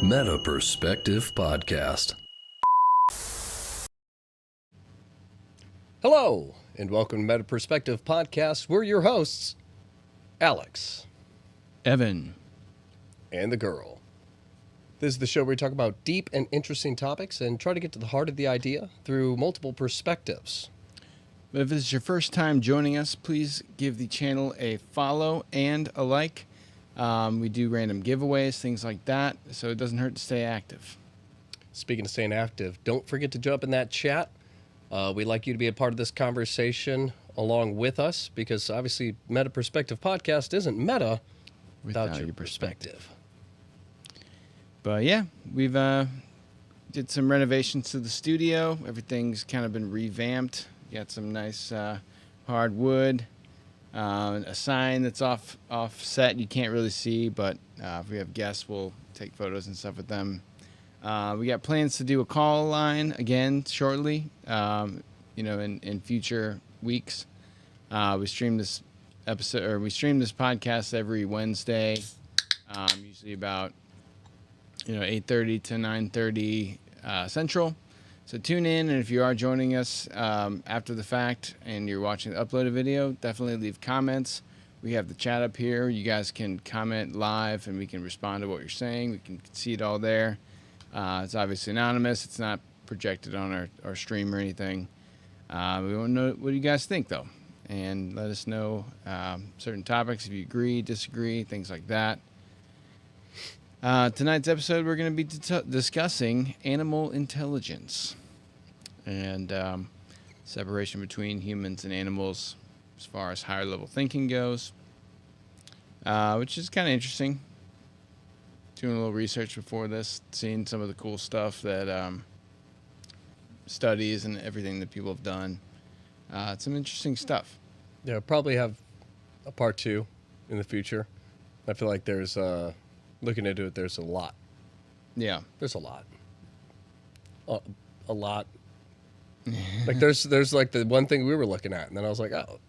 Meta Perspective Podcast. Hello, and welcome to Meta Perspective Podcast. We're your hosts, Alex, Evan, and the girl. This is the show where we talk about deep and interesting topics and try to get to the heart of the idea through multiple perspectives. if this is your first time joining us, please give the channel a follow and a like. We do random giveaways, things like that, so it doesn't hurt to stay active. Speaking of staying active, don't forget to jump in that chat. We'd like you to be a part of this conversation along with us because obviously Meta Perspective Podcast isn't meta without your perspective. But yeah, we've did some renovations to the studio. Everything's kind of been revamped. Got some nice hardwood. A sign that's offset you can't really see, but if we have guests, we'll take photos and stuff with them. We got plans to do a call line again shortly, in future weeks. We stream this podcast every Wednesday, usually about 8:30 to 9:30 Central. So tune in, and if you are joining us after the fact and you're watching the uploaded video, definitely leave comments. We have the chat up here. You guys can comment live, and we can respond to what you're saying. We can see it all there. It's obviously anonymous. It's not projected on our stream or anything. We want to know what you guys think, though, and let us know certain topics, if you agree, disagree, things like that. Tonight's episode, we're going to be discussing animal intelligence and separation between humans and animals as far as higher level thinking goes, which is kind of interesting. Doing a little research before this, seeing some of the cool stuff that studies and everything that people have done. It's some interesting stuff. Yeah, probably have a part 2 in the future. I feel like there's looking into it, there's a lot. Yeah. There's a lot. A lot. Like there's like the one thing we were looking at, and then I was like, oh,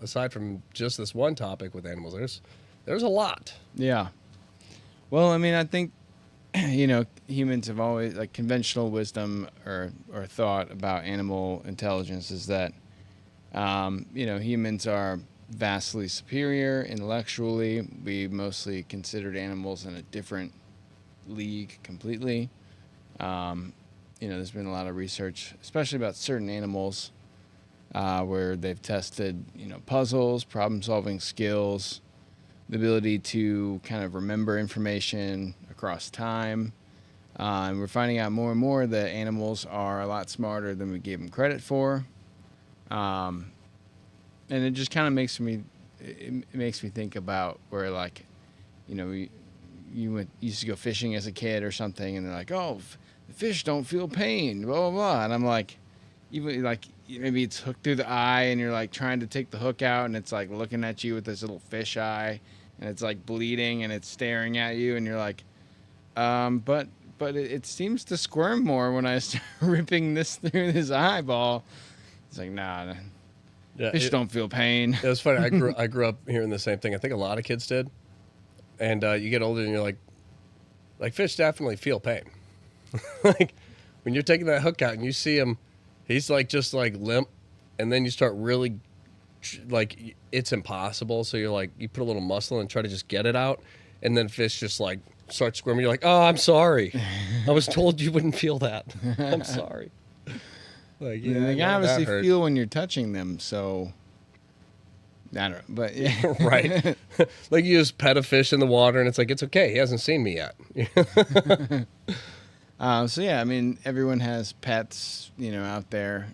aside from just this one topic with animals, there's a lot. Yeah. Well, I mean, I think, humans have always, like, conventional wisdom or thought about animal intelligence is that, humans are vastly superior intellectually. We mostly considered animals in a different league completely. There's been a lot of research, especially about certain animals, where they've tested, puzzles, problem-solving skills, the ability to kind of remember information across time. And we're finding out more and more that animals are a lot smarter than we gave them credit for. And it just kind of makes me think about where, like, you used to go fishing as a kid or something, and they're like, oh, the fish don't feel pain, blah, blah, blah. And I'm like, even like maybe it's hooked through the eye and you're like trying to take the hook out and it's like looking at you with this little fish eye and it's like bleeding and it's staring at you and you're like, but it seems to squirm more when I start ripping this through this eyeball. It's like, nah. Yeah, fish don't feel pain. It was funny. I grew up hearing the same thing. I think a lot of kids did. And you get older and you're like fish definitely feel pain. Like when you're taking that hook out and you see him, he's like just like limp, and then you start really like it's impossible. So you're like you put a little muscle and try to just get it out, and then fish just like starts squirming. You're like, oh, I'm sorry. I was told you wouldn't feel that. I'm sorry. Like, yeah, they obviously feel when you're touching them, so I don't know, but yeah. Right. Like you just pet a fish in the water and it's like, it's okay. He hasn't seen me yet. So yeah, I mean, everyone has pets, out there,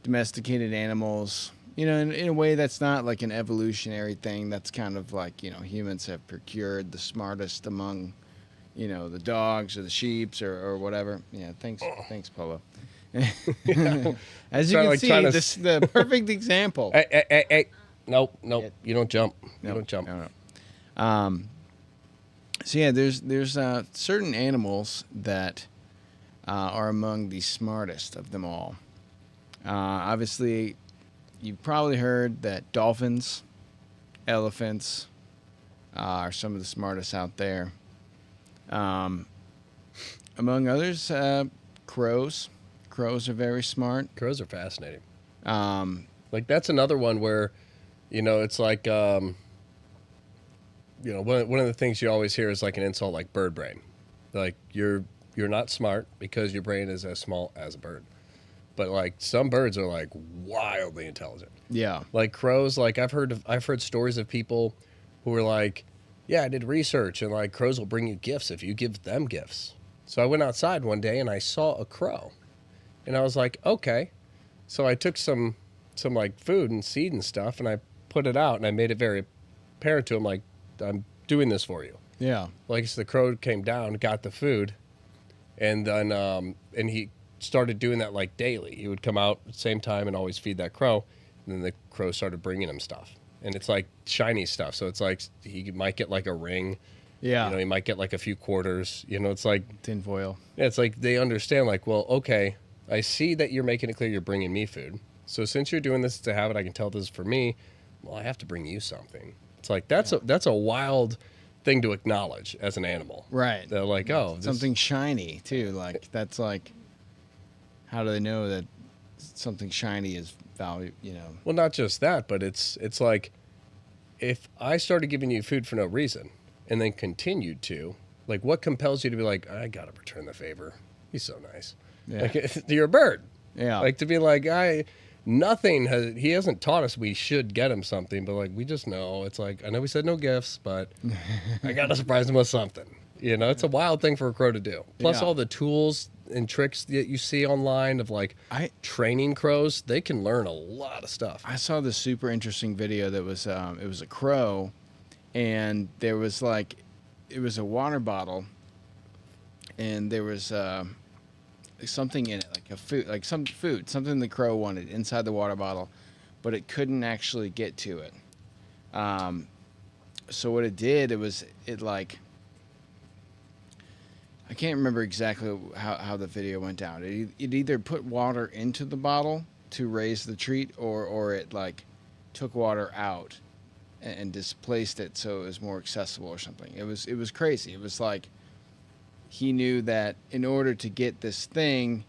domesticated animals, in a way that's not like an evolutionary thing. That's kind of like, humans have procured the smartest among, the dogs or the sheeps or whatever. Yeah. Thanks, Polo. Yeah. As you can see, this is the perfect example. Hey. Nope. You don't jump. You don't jump. No. So yeah, there's certain animals that are among the smartest of them all. Obviously, you've probably heard that dolphins, elephants are some of the smartest out there. Among others, crows. Crows are very smart. Crows are fascinating. Um, Like that's another one where, it's like, one of the things you always hear is like an insult, like bird brain. Like you're not smart because your brain is as small as a bird. But like some birds are like wildly intelligent. yeah. Like crows, like I've heard stories of people who were like, yeah, I did research and like crows will bring you gifts if you give them gifts. So I went outside one day and I saw a crow. And I was like, okay. So I took some like food and seed and stuff and I put it out and I made it very apparent to him like, I'm doing this for you. Yeah. Like so the crow came down, got the food, and then and he started doing that like daily. He would come out at the same time and always feed that crow, and then the crow started bringing him stuff. And it's like shiny stuff. So it's like he might get like a ring. Yeah. He might get like a few quarters. It's like Tinfoil. yeah, it's like they understand like, well, okay, I see that you're making it clear you're bringing me food. So since you're doing this to have it, I can tell this is for me. Well, I have to bring you something. It's like that's a wild thing to acknowledge as an animal. Right. They're like, oh, Something shiny too. Like that's like, how do they know that something shiny is value? Well, not just that, but it's like if I started giving you food for no reason and then continued to, like, what compels you to be like, I gotta return the favor? He's so nice. Yeah. Like, you're a bird. Yeah. Like to be like, he hasn't taught us we should get him something, but like we just know. It's like I know we said no gifts, but I gotta surprise him with something. It's a wild thing for a crow to do. Plus Yeah. all the tools and tricks that you see online of like training crows, they can learn a lot of stuff. I saw this super interesting video that was it was a crow, and there was like, it was a water bottle, and there was something in it, like a food, like something the crow wanted inside the water bottle, but it couldn't actually get to it. So what it did, it like, I can't remember exactly how the video went down. It either put water into the bottle to raise the treat, or it like took water out and displaced it so it was more accessible or something. It was crazy. It was like he knew that in order to get this thing,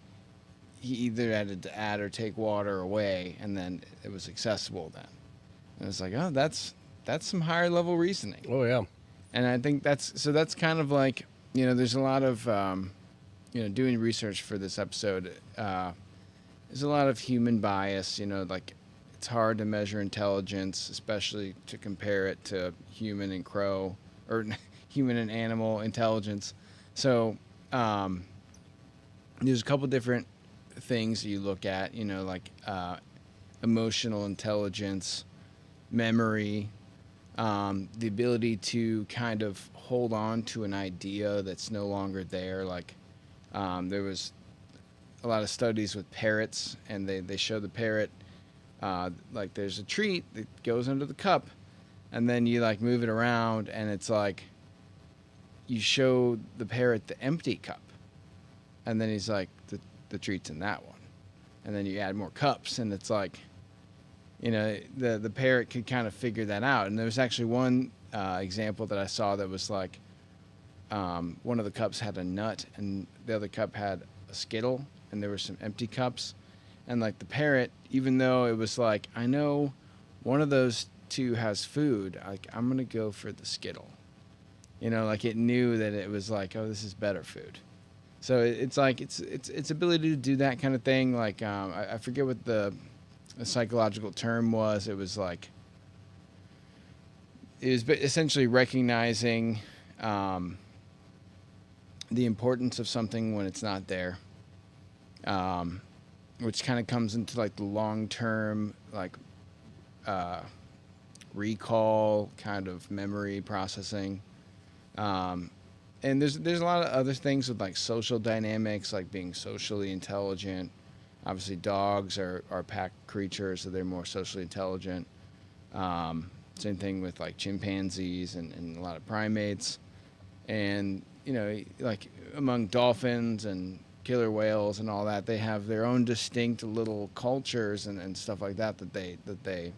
he either had to add or take water away, and then it was accessible then. And it's like, oh, that's some higher level reasoning. Oh yeah. And I think that's kind of like, there's a lot of, doing research for this episode, there's a lot of human bias, like it's hard to measure intelligence, especially to compare it to human and crow, or human and animal intelligence. So there's a couple different things you look at, like emotional intelligence, memory, the ability to kind of hold on to an idea that's no longer there. Like there was a lot of studies with parrots, and they show the parrot, like there's a treat that goes under the cup, and then you like move it around, and it's like you show the parrot the empty cup, and then he's like, the treat's in that one, and then you add more cups, and it's like, the parrot could kind of figure that out. And there was actually one example that I saw that was like, one of the cups had a nut and the other cup had a Skittle, and there were some empty cups, and like the parrot, even though it was like, I know one of those two has food, like I'm gonna go for the Skittle, like it knew that it was like, oh, this is better food. So it's like its ability to do that kind of thing. Like I forget what the psychological term was. It was like, it was essentially recognizing the importance of something when it's not there, which kind of comes into like the long-term like recall kind of memory processing. And there's a lot of other things with like social dynamics, like being socially intelligent. Obviously, dogs are pack creatures, so they're more socially intelligent. Same thing with like chimpanzees and a lot of primates. And, like among dolphins and killer whales and all that, they have their own distinct little cultures and stuff like that they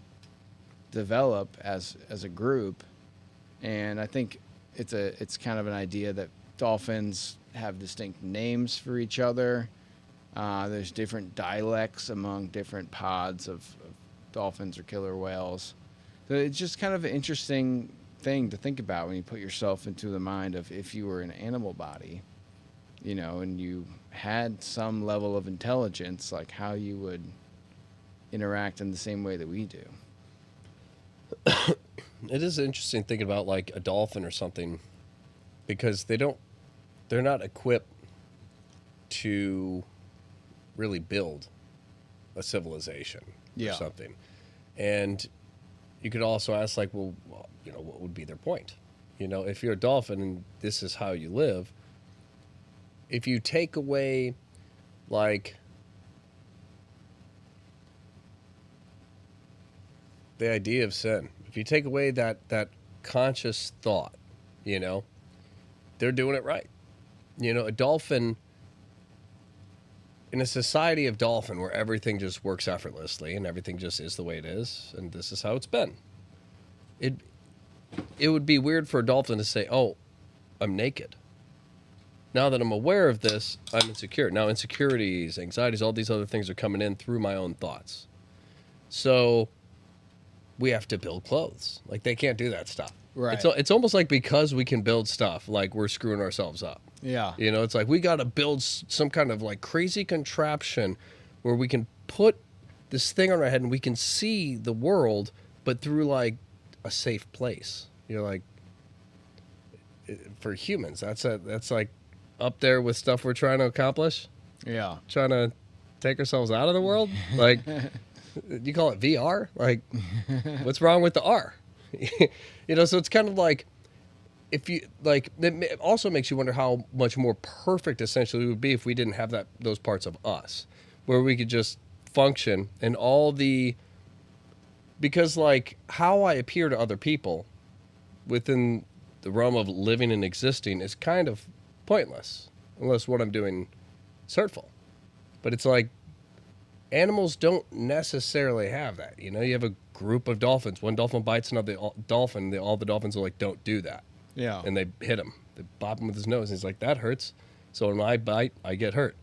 develop as a group. And I think it's kind of an idea that dolphins have distinct names for each other. There's different dialects among different pods of dolphins or killer whales. So it's just kind of an interesting thing to think about when you put yourself into the mind of if you were in an animal body, you know, and you had some level of intelligence, like how you would interact in the same way that we do. It is interesting thinking about like a dolphin or something, because they're not equipped to really build a civilization or something. And you could also ask, like, well, you know, what would be their point? You know, if you're a dolphin and this is how you live, if you take away, like, the idea of sin, if you take away that conscious thought, you know, they're doing it right. You know, a dolphin, in a society of dolphin where everything just works effortlessly and everything just is the way it is, and this is how it's been, it would be weird for a dolphin to say, oh, I'm naked. Now that I'm aware of this, I'm insecure. Now insecurities, anxieties, all these other things are coming in through my own thoughts. So we have to build clothes. Like, they can't do that stuff. Right. It's almost like because we can build stuff, like we're screwing ourselves up. Yeah. You know, it's like we got to build some kind of like crazy contraption where we can put this thing on our head and we can see the world, but through like a safe place. You're like, for humans, that's like up there with stuff we're trying to accomplish. Yeah. Trying to take ourselves out of the world. Like, you call it VR? Like, what's wrong with the R? You know, so it's kind of like, if you like, it also makes you wonder how much more perfect essentially it would be if we didn't have those parts of us, where we could just function and because like how I appear to other people within the realm of living and existing is kind of pointless unless what I'm doing is hurtful. But it's like, animals don't necessarily have that. You know, you have a group of dolphins. One dolphin bites another dolphin. All the dolphins are like, don't do that. Yeah. And they hit him. They bop him with his nose. And he's like, that hurts. So when I bite, I get hurt.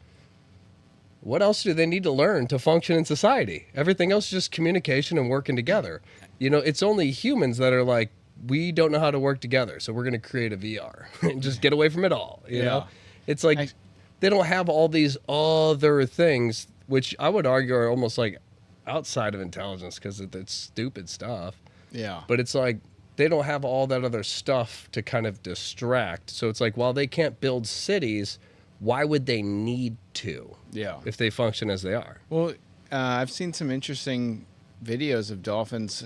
What else do they need to learn to function in society? Everything else is just communication and working together. You know, it's only humans that are like, we don't know how to work together, so we're going to create a VR and just get away from it all. You know? It's like they don't have all these other things, which I would argue are almost like outside of intelligence because it's stupid stuff. Yeah. But it's like they don't have all that other stuff to kind of distract. So it's like, while they can't build cities, why would they need to? Yeah. If they function as they are. Well, I've seen some interesting videos of dolphins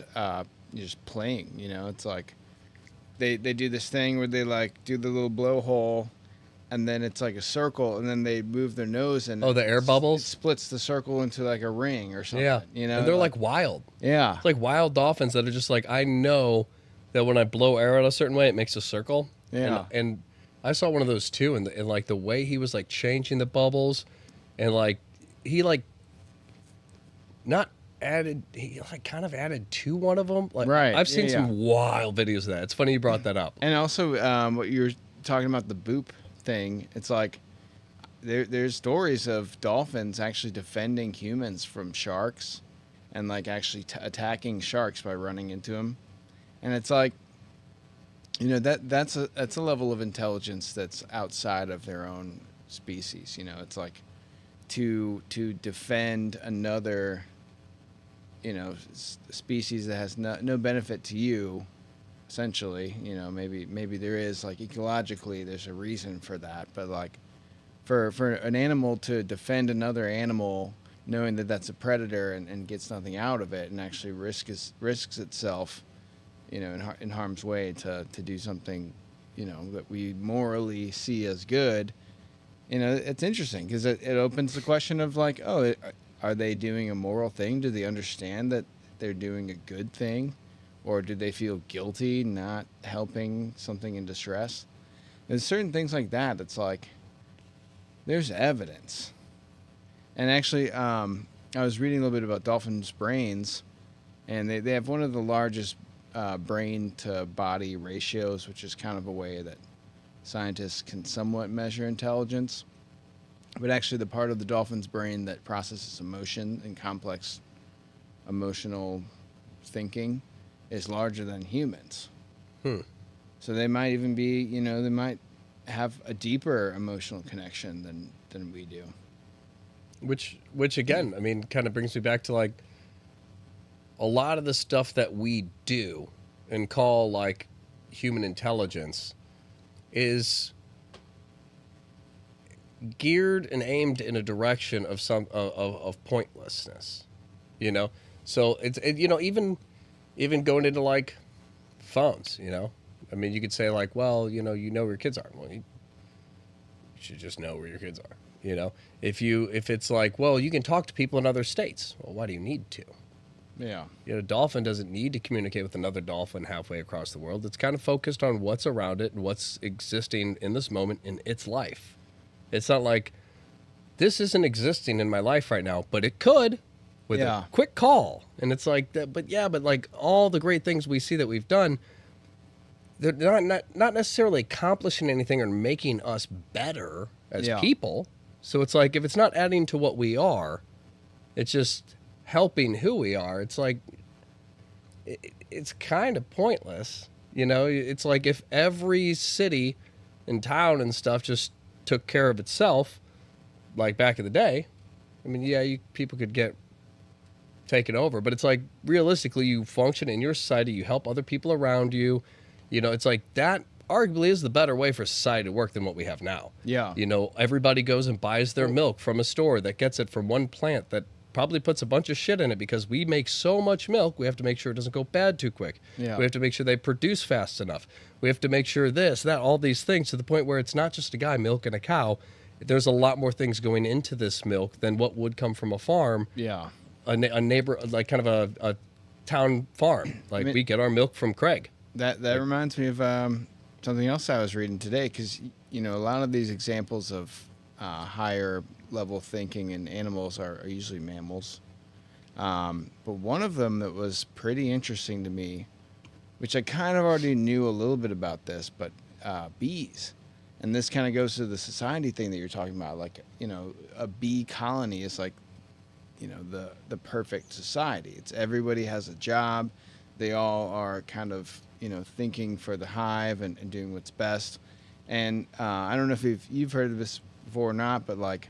just playing. You know, it's like they do this thing where they like do the little blowhole, and then it's like a circle, and then they move their nose and the air bubbles? It splits the circle into like a ring or something. Yeah. You know, And they're like wild. Yeah. It's like wild dolphins that are just like, I know that when I blow air out a certain way, it makes a circle. Yeah. And I saw one of those too, and like the way he was like changing the bubbles, and like he like not added, he like kind of added to one of them. Like, right. I've seen some wild videos of that. It's funny you brought that up. And also, what you were talking about, the boop thing, it's like there's stories of dolphins actually defending humans from sharks, and like actually attacking sharks by running into them. And it's like, you know, that's a level of intelligence that's outside of their own species. You know, it's like to defend another, you know, species that has no benefit to you. Essentially, you know, maybe there is, like, ecologically there's a reason for that, but like for an animal to defend another animal, knowing that that's a predator and gets nothing out of it, and actually risks itself, you know, in harm's way to do something, you know, that we morally see as good. You know, it's interesting because it opens the question of like, oh, are they doing a moral thing? Do they understand that they're doing a good thing? Or do they feel guilty not helping something in distress? There's certain things like that that's like, there's evidence. And actually, I was reading a little bit about dolphins' brains, and they have one of the largest brain to body ratios, which is kind of a way that scientists can somewhat measure intelligence. But actually, the part of the dolphin's brain that processes emotion and complex emotional thinking is larger than humans. So they might even be, they might have a deeper emotional connection than we do. Which again, I mean, kind of brings me back to like a lot of the stuff that we do and call like human intelligence is geared and aimed in a direction of of pointlessness, So it's even going into like phones, I mean, you could say like, well, you know where your kids are. Well, you should just know where your kids are. If it's like, well, you can talk to people in other states. Well, why do you need to? Yeah. A dolphin doesn't need to communicate with another dolphin halfway across the world. It's kind of focused on what's around it and what's existing in this moment in its life. It's not like this isn't existing in my life right now, but it could with a quick call. And it's like that, but like all the great things we see that we've done, they're not necessarily accomplishing anything or making us better as people. So it's like if it's not adding to what we are, it's just helping who we are. It's like it's kind of pointless. It's like if every city and town and stuff just took care of itself, like back in the day. I mean, people could get taken over, but it's like realistically, you function in your society, you help other people around you. It's like that arguably is the better way for society to work than what we have now. Yeah. Everybody goes and buys their milk from a store that gets it from one plant that probably puts a bunch of shit in it because we make so much milk, we have to make sure it doesn't go bad too quick. Yeah. We have to make sure they produce fast enough. We have to make sure this, that, all these things to the point where it's not just a guy milking a cow. There's a lot more things going into this milk than what would come from a farm. Yeah. A neighbor, like kind of a town farm. Like we get our milk from Craig. That reminds me of something else I was reading today, because a lot of these examples of higher level thinking in animals are usually mammals, but one of them that was pretty interesting to me, which I kind of already knew a little bit about this, but bees. And this kind of goes to the society thing that you're talking about. Like, a bee colony is like, the perfect society. It's everybody has a job. They all are kind of, thinking for the hive and doing what's best. And I don't know if you've heard of this before or not, but like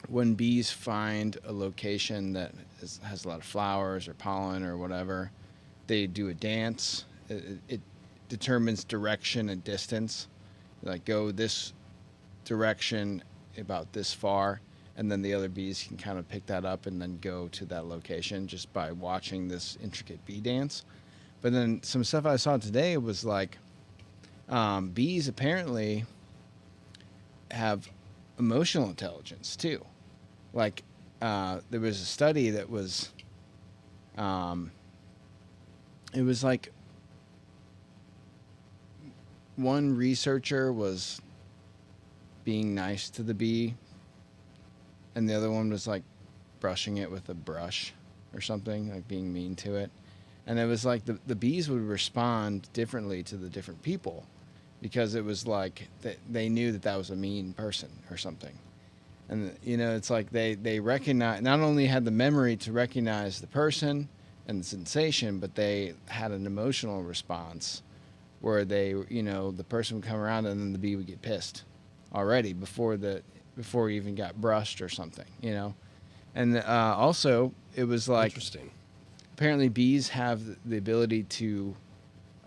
when bees find a location that has a lot of flowers or pollen or whatever, they do a dance. It determines direction and distance. Like, go this direction about this far, and then the other bees can kind of pick that up and then go to that location just by watching this intricate bee dance. But then some stuff I saw today was like bees apparently have emotional intelligence too. Like there was a study that was it was like one researcher was being nice to the bee, and the other one was like brushing it with a brush or something, like being mean to it. And it was like the bees would respond differently to the different people, because it was like they knew that was a mean person or something. And, it's like they recognize, not only had the memory to recognize the person and the sensation, but they had an emotional response where they, the person would come around and then the bee would get pissed already before he even got brushed or something, And also, it was like, interesting. Apparently bees have the ability to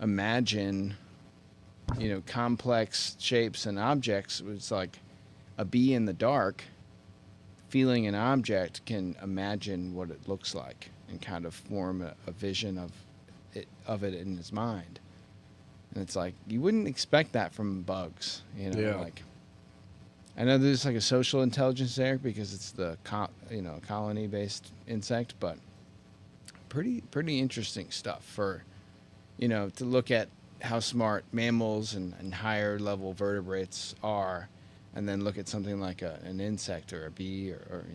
imagine, complex shapes and objects. It's like a bee in the dark feeling an object can imagine what it looks like and kind of form a vision of it in his mind. And it's like, you wouldn't expect that from bugs, like, I know there's like a social intelligence there because it's the colony-based insect, but pretty interesting stuff for, to look at how smart mammals and higher level vertebrates are, and then look at something like an insect or a bee or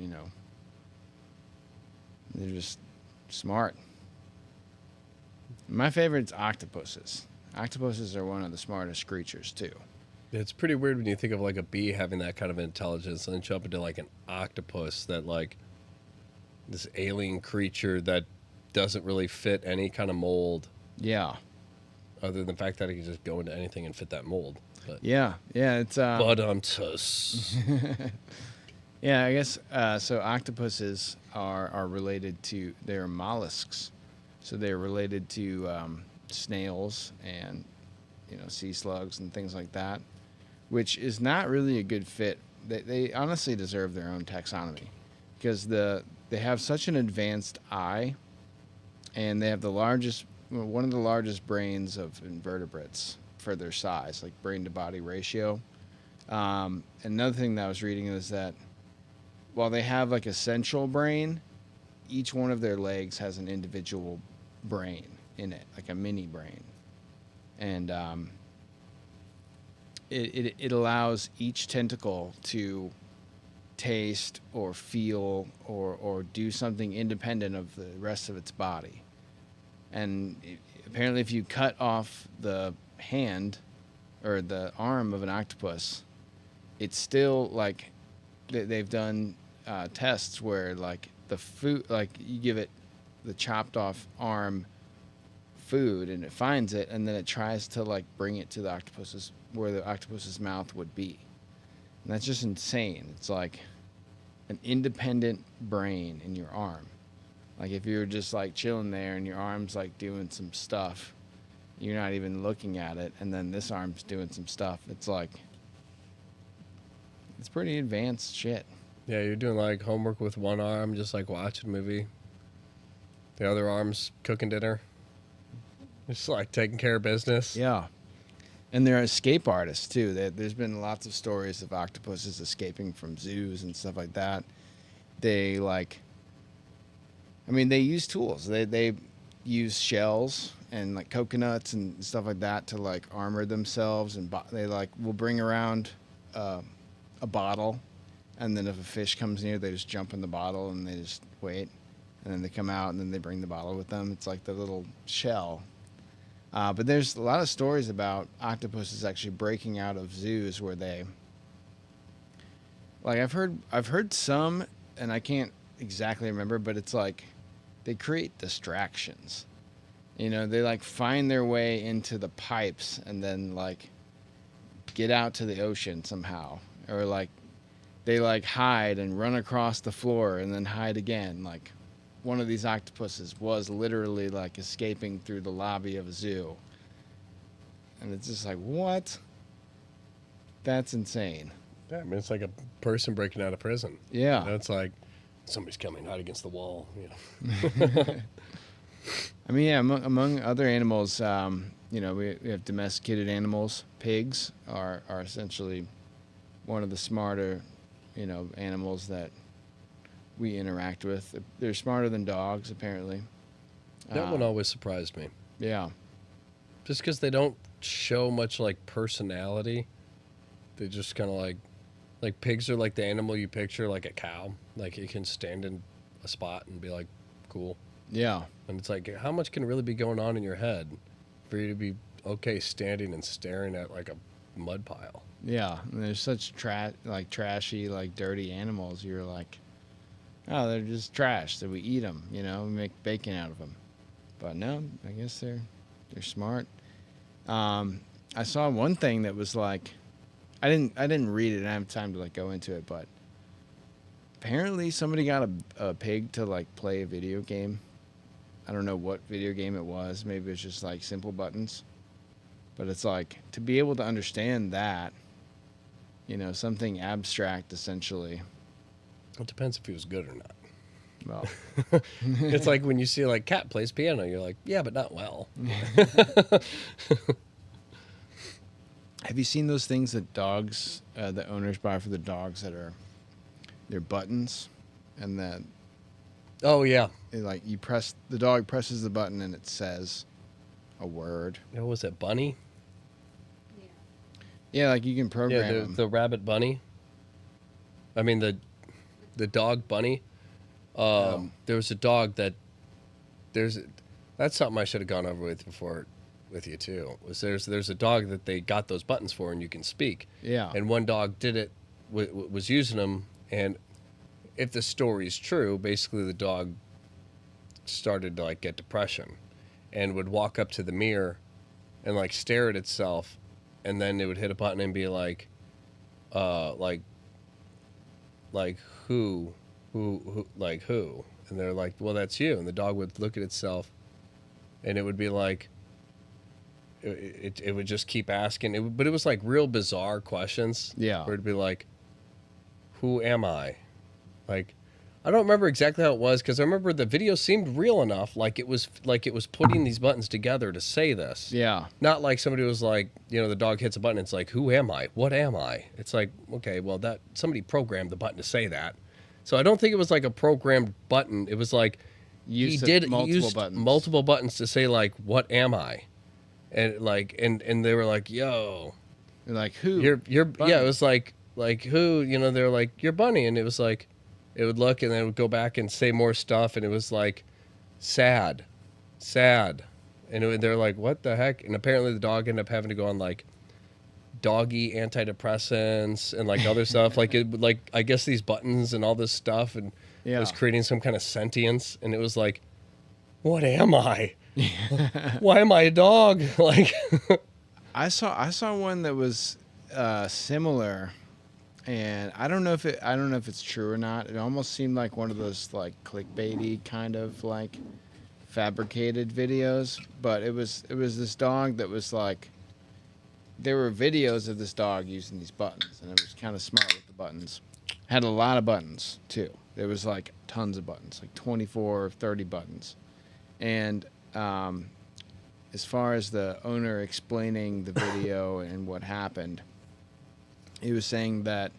they're just smart. My favorite's octopuses. Octopuses are one of the smartest creatures too. It's pretty weird when you think of like a bee having that kind of intelligence, and then jump into like an octopus, that like this alien creature that doesn't really fit any kind of mold, Yeah. other than the fact that it can just go into anything and fit that mold. But Yeah. It's yeah, I guess so. Octopuses are related to, they're mollusks, so they're related to snails and sea slugs and things like that, which is not really a good fit. They honestly deserve their own taxonomy because they have such an advanced eye, and they have one of the largest brains of invertebrates for their size, like brain to body ratio. Another thing that I was reading is that while they have like a central brain, each one of their legs has an individual brain in it, like a mini brain. And it allows each tentacle to taste or feel or do something independent of the rest of its body. And apparently if you cut off the hand or the arm of an octopus, it's still like they've done tests where like the food, like you give it the chopped off arm food and it finds it, and then it tries to like bring it to the octopus's, where the octopus's mouth would be. And that's just insane. It's like an independent brain in your arm. Like if you're just like chilling there and your arm's like doing some stuff, you're not even looking at it, and then this arm's doing some stuff. It's like, it's pretty advanced shit. yeah, you're doing like homework with one arm, just like watching a movie. The other arm's cooking dinner. Just like taking care of business. Yeah. And they're escape artists too. There's been lots of stories of octopuses escaping from zoos and stuff like that. They use tools. They use shells and like coconuts and stuff like that to like armor themselves, and they like will bring around a bottle, and then if a fish comes near, they just jump in the bottle and they just wait, and then they come out and then they bring the bottle with them. It's like the little shell. But there's a lot of stories about octopuses actually breaking out of zoos where they, like I've heard some, and I can't exactly remember, but it's like they create distractions. They like find their way into the pipes and then like get out to the ocean somehow, or like they like hide and run across the floor and then hide again. Like one of these octopuses was literally like escaping through the lobby of a zoo. And it's just like, what? That's insane. Yeah, I mean, it's like a person breaking out of prison. Yeah. It's like somebody's coming, hide against the wall. I mean, yeah, among other animals, we have domesticated animals. Pigs are essentially one of the smarter, animals that we interact with. They're smarter than dogs, apparently. That one always surprised me. Yeah. Just because they don't show much like personality. They just kind of like pigs are like the animal you picture, like a cow. Like it can stand in a spot and be like, cool. Yeah. And it's like, how much can really be going on in your head for you to be okay standing and staring at like a mud pile? Yeah. And there's such trashy, like dirty animals. You're like, oh, they're just trash, so we eat them, we make bacon out of them. But no, I guess they're smart. I saw one thing that was like, I didn't read it. I didn't have time to like go into it, but apparently somebody got a pig to like play a video game. I don't know what video game it was. Maybe it's just like simple buttons. But it's like, to be able to understand that, something abstract essentially. It depends if he was good or not. Well, it's like when you see like cat plays piano, you're like, yeah, but not well. have you seen those things that dogs, the owners buy for the dogs they're buttons, and that Oh yeah. like the dog presses the button and it says a word. What was it, bunny? Yeah, like you can program Yeah, them. the rabbit bunny. I mean the dog bunny. There was a dog that's something I should have gone over with before with you too. Was there's a dog that they got those buttons for, and you can speak. Yeah. And one dog did it, was using them, and if the story's true, basically the dog started to like get depression, and would walk up to the mirror, and like stare at itself, and then it would hit a button and be like, like who, like who, and they're like, well, that's you, and the dog would look at itself, and it would be like. It would just keep asking, but it was like real bizarre questions. Yeah. Where it'd be like, who am I? Like, I don't remember exactly how it was, because I remember the video seemed real enough, like it was putting these buttons together to say this. Yeah. Not like somebody was like, the dog hits a button, it's like, who am I? What am I? It's like, okay, well, that somebody programmed the button to say that. So I don't think it was like a programmed button. It was like he used multiple buttons to say like, what am I? And like, and they were like, yo, You're like, who? you're Bunny. yeah, it was like who, they're like, you're Bunny, and it was like, it would look, and then it would go back and say more stuff, and it was like, sad, and they're like, what the heck? And apparently the dog ended up having to go on like doggy antidepressants and like other stuff, like I guess these buttons and all this stuff, and it was creating some kind of sentience, and it was like, what am I? Why am I a dog? Like, I saw one that was similar, and I don't know if it's true or not. It almost seemed like one of those like clickbaity kind of like fabricated videos, but it was this dog that was like, there were videos of this dog using these buttons, and it was kind of smart with the buttons. Had a lot of buttons too. There was like tons of buttons, like 24 or 30 buttons, and as far as the owner explaining the video and what happened, he was saying that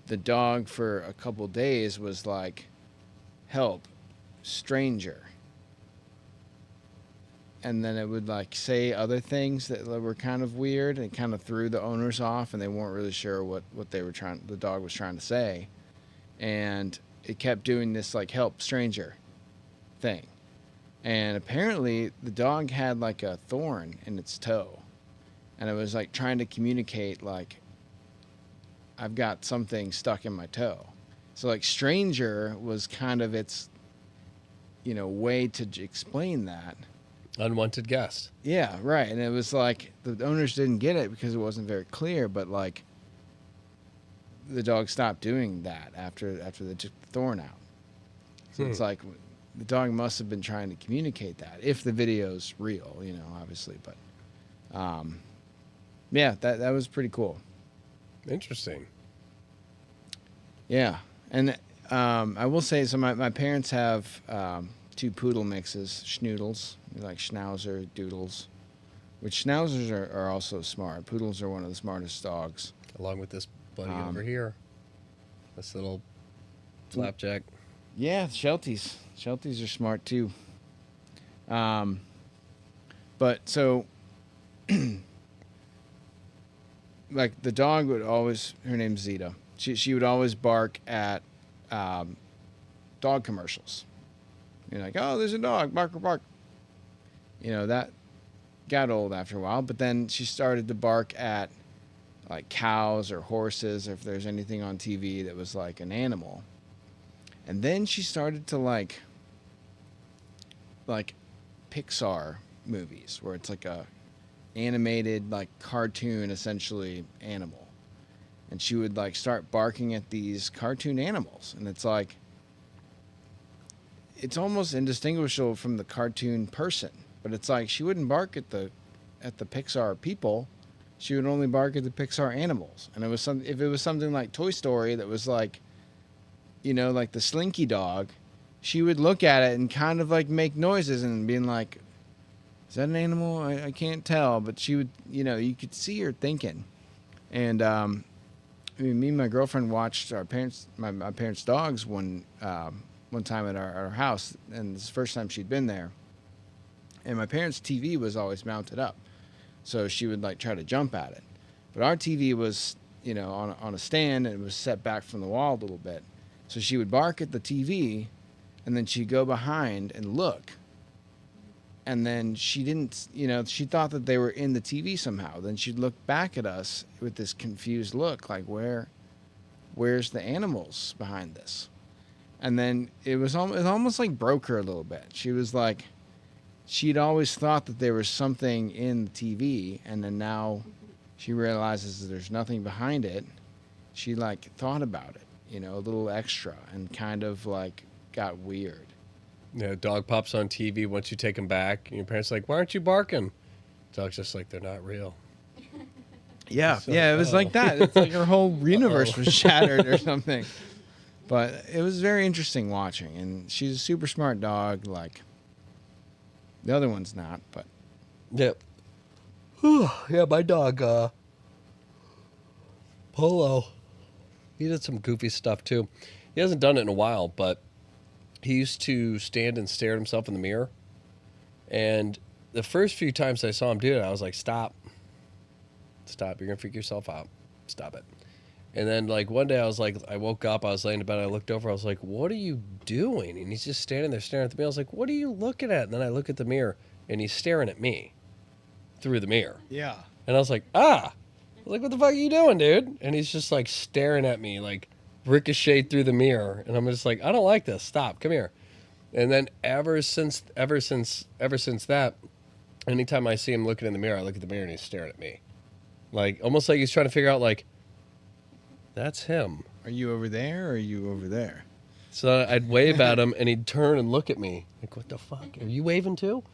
the dog for a couple days was like, help, stranger. And then it would like say other things that were kind of weird, and kind of threw the owners off, and they weren't really sure what the dog was trying to say. And it kept doing this like, help, stranger thing. And apparently the dog had like a thorn in its toe, and it was like trying to communicate like, I've got something stuck in my toe. So like stranger was kind of its, way to explain that. unwanted guest. Yeah, right. And it was like the owners didn't get it because it wasn't very clear, but like the dog stopped doing that after they took the thorn out. So it's like, the dog must have been trying to communicate that, if the video's real, obviously. But, yeah, that was pretty cool. Interesting. Yeah, and I will say, so my parents have 2 poodle mixes, schnoodles, like schnauzer doodles, which schnauzers are also smart. Poodles are one of the smartest dogs. Along with this buddy over here, this little flapjack. Yeah, Shelties. Shelties are smart too. But so, like the dog would always, her name's Zeta. She would always bark at dog commercials. You're like, oh, there's a dog, bark, bark. That got old after a while, but then she started to bark at like cows or horses, or if there's anything on TV that was like an animal. And then she started to like Pixar movies where it's like a animated like cartoon essentially animal. And she would like start barking at these cartoon animals, and it's like, it's almost indistinguishable from the cartoon person, but it's like she wouldn't bark at the Pixar people. She would only bark at the Pixar animals. And if it was something like Toy Story that was like, like the Slinky dog, she would look at it and kind of like make noises and being like, is that an animal? I can't tell. But she would, you could see her thinking. And me and my girlfriend watched our parents, my parents' dogs one time at our house, and this is the first time she'd been there. And my parents' TV was always mounted up, so she would like try to jump at it. But our TV was, on a stand, and it was set back from the wall a little bit. So she would bark at the TV, and then she'd go behind and look. And then she didn't, she thought that they were in the TV somehow. Then she'd look back at us with this confused look, like, where's the animals behind this? And then it almost like broke her a little bit. She was like, she'd always thought that there was something in the TV, and then now she realizes that there's nothing behind it. She like thought about it, a little extra, and kind of like got weird. Yeah, dog pops on TV once you take him back, and your parents are like, why aren't you barking? Dog's just like, they're not real. Yeah, So, it was like that. It's like her whole universe was shattered or something. But it was very interesting watching, and she's a super smart dog. Like the other one's not, but Yep. Yeah, my dog, Polo, he did some goofy stuff too. He hasn't done it in a while, but he used to stand and stare at himself in the mirror. And the first few times I saw him do it, I was like, stop. Stop. You're going to freak yourself out. Stop it. And then, like, one day I woke up, I was laying in bed, I looked over, I was like, what are you doing? And he's just standing there staring at the mirror. I was like, what are you looking at? And then I look at the mirror, and he's staring at me through the mirror. yeah. And I was like, I was like, what the fuck are you doing, dude? And he's just, like, staring at me, like, ricocheted through the mirror. And I'm just like, I don't like this. Stop. Come here. And then ever since that, anytime I see him looking in the mirror, I look at the mirror, and he's staring at me. Like, almost like he's trying to figure out, like, that's him. Are you over there, or are you over there? So I'd wave at him, and he'd turn and look at me. Like, what the fuck? Are you waving too?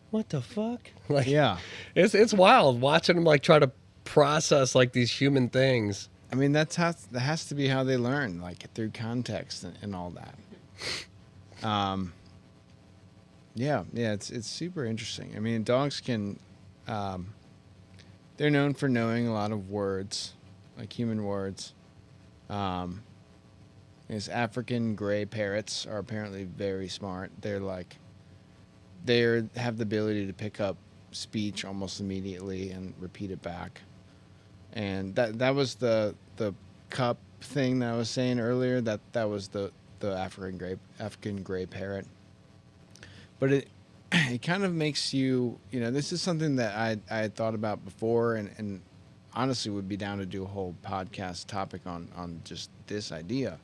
What the fuck? Like, Yeah. It's wild watching him, like, try to process, like, these human things. I mean, that has to be how they learn, like through context and all that. Yeah, it's super interesting. I mean, dogs can, they're known for knowing a lot of words, like human words. These African gray parrots are apparently very smart. They have the ability to pick up speech almost immediately and repeat it back. And that was the cup thing that I was saying earlier. That was the African gray parrot. But it kind of makes you, this is something that I had thought about before, and honestly would be down to do a whole podcast topic on just this idea.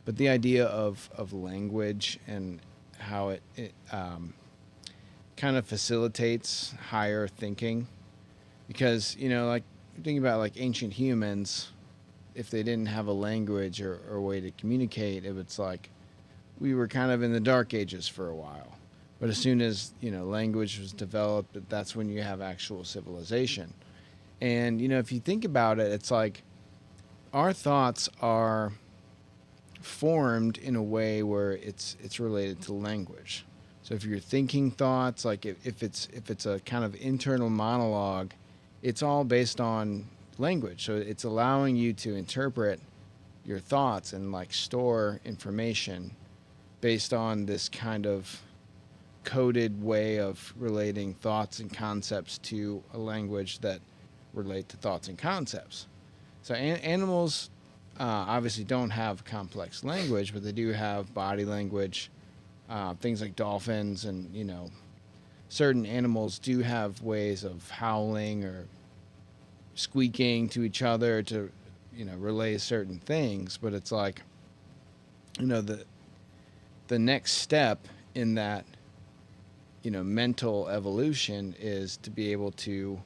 But the idea of language and how it kind of facilitates higher thinking. Because, like, thinking about like ancient humans, if they didn't have a language or a way to communicate, it was like we were kind of in the dark ages for a while. But as soon as, language was developed, that's when you have actual civilization. And, if you think about it, it's like our thoughts are formed in a way where it's related to language. So if you're thinking thoughts, like if it's a kind of internal monologue, it's all based on language. So it's allowing you to interpret your thoughts and like store information based on this kind of coded way of relating thoughts and concepts to a language that relate to thoughts and concepts. So animals obviously don't have complex language, but they do have body language. Things like dolphins and, certain animals do have ways of howling or squeaking to each other to, relay certain things. But it's like, the next step in that, mental evolution is to be able to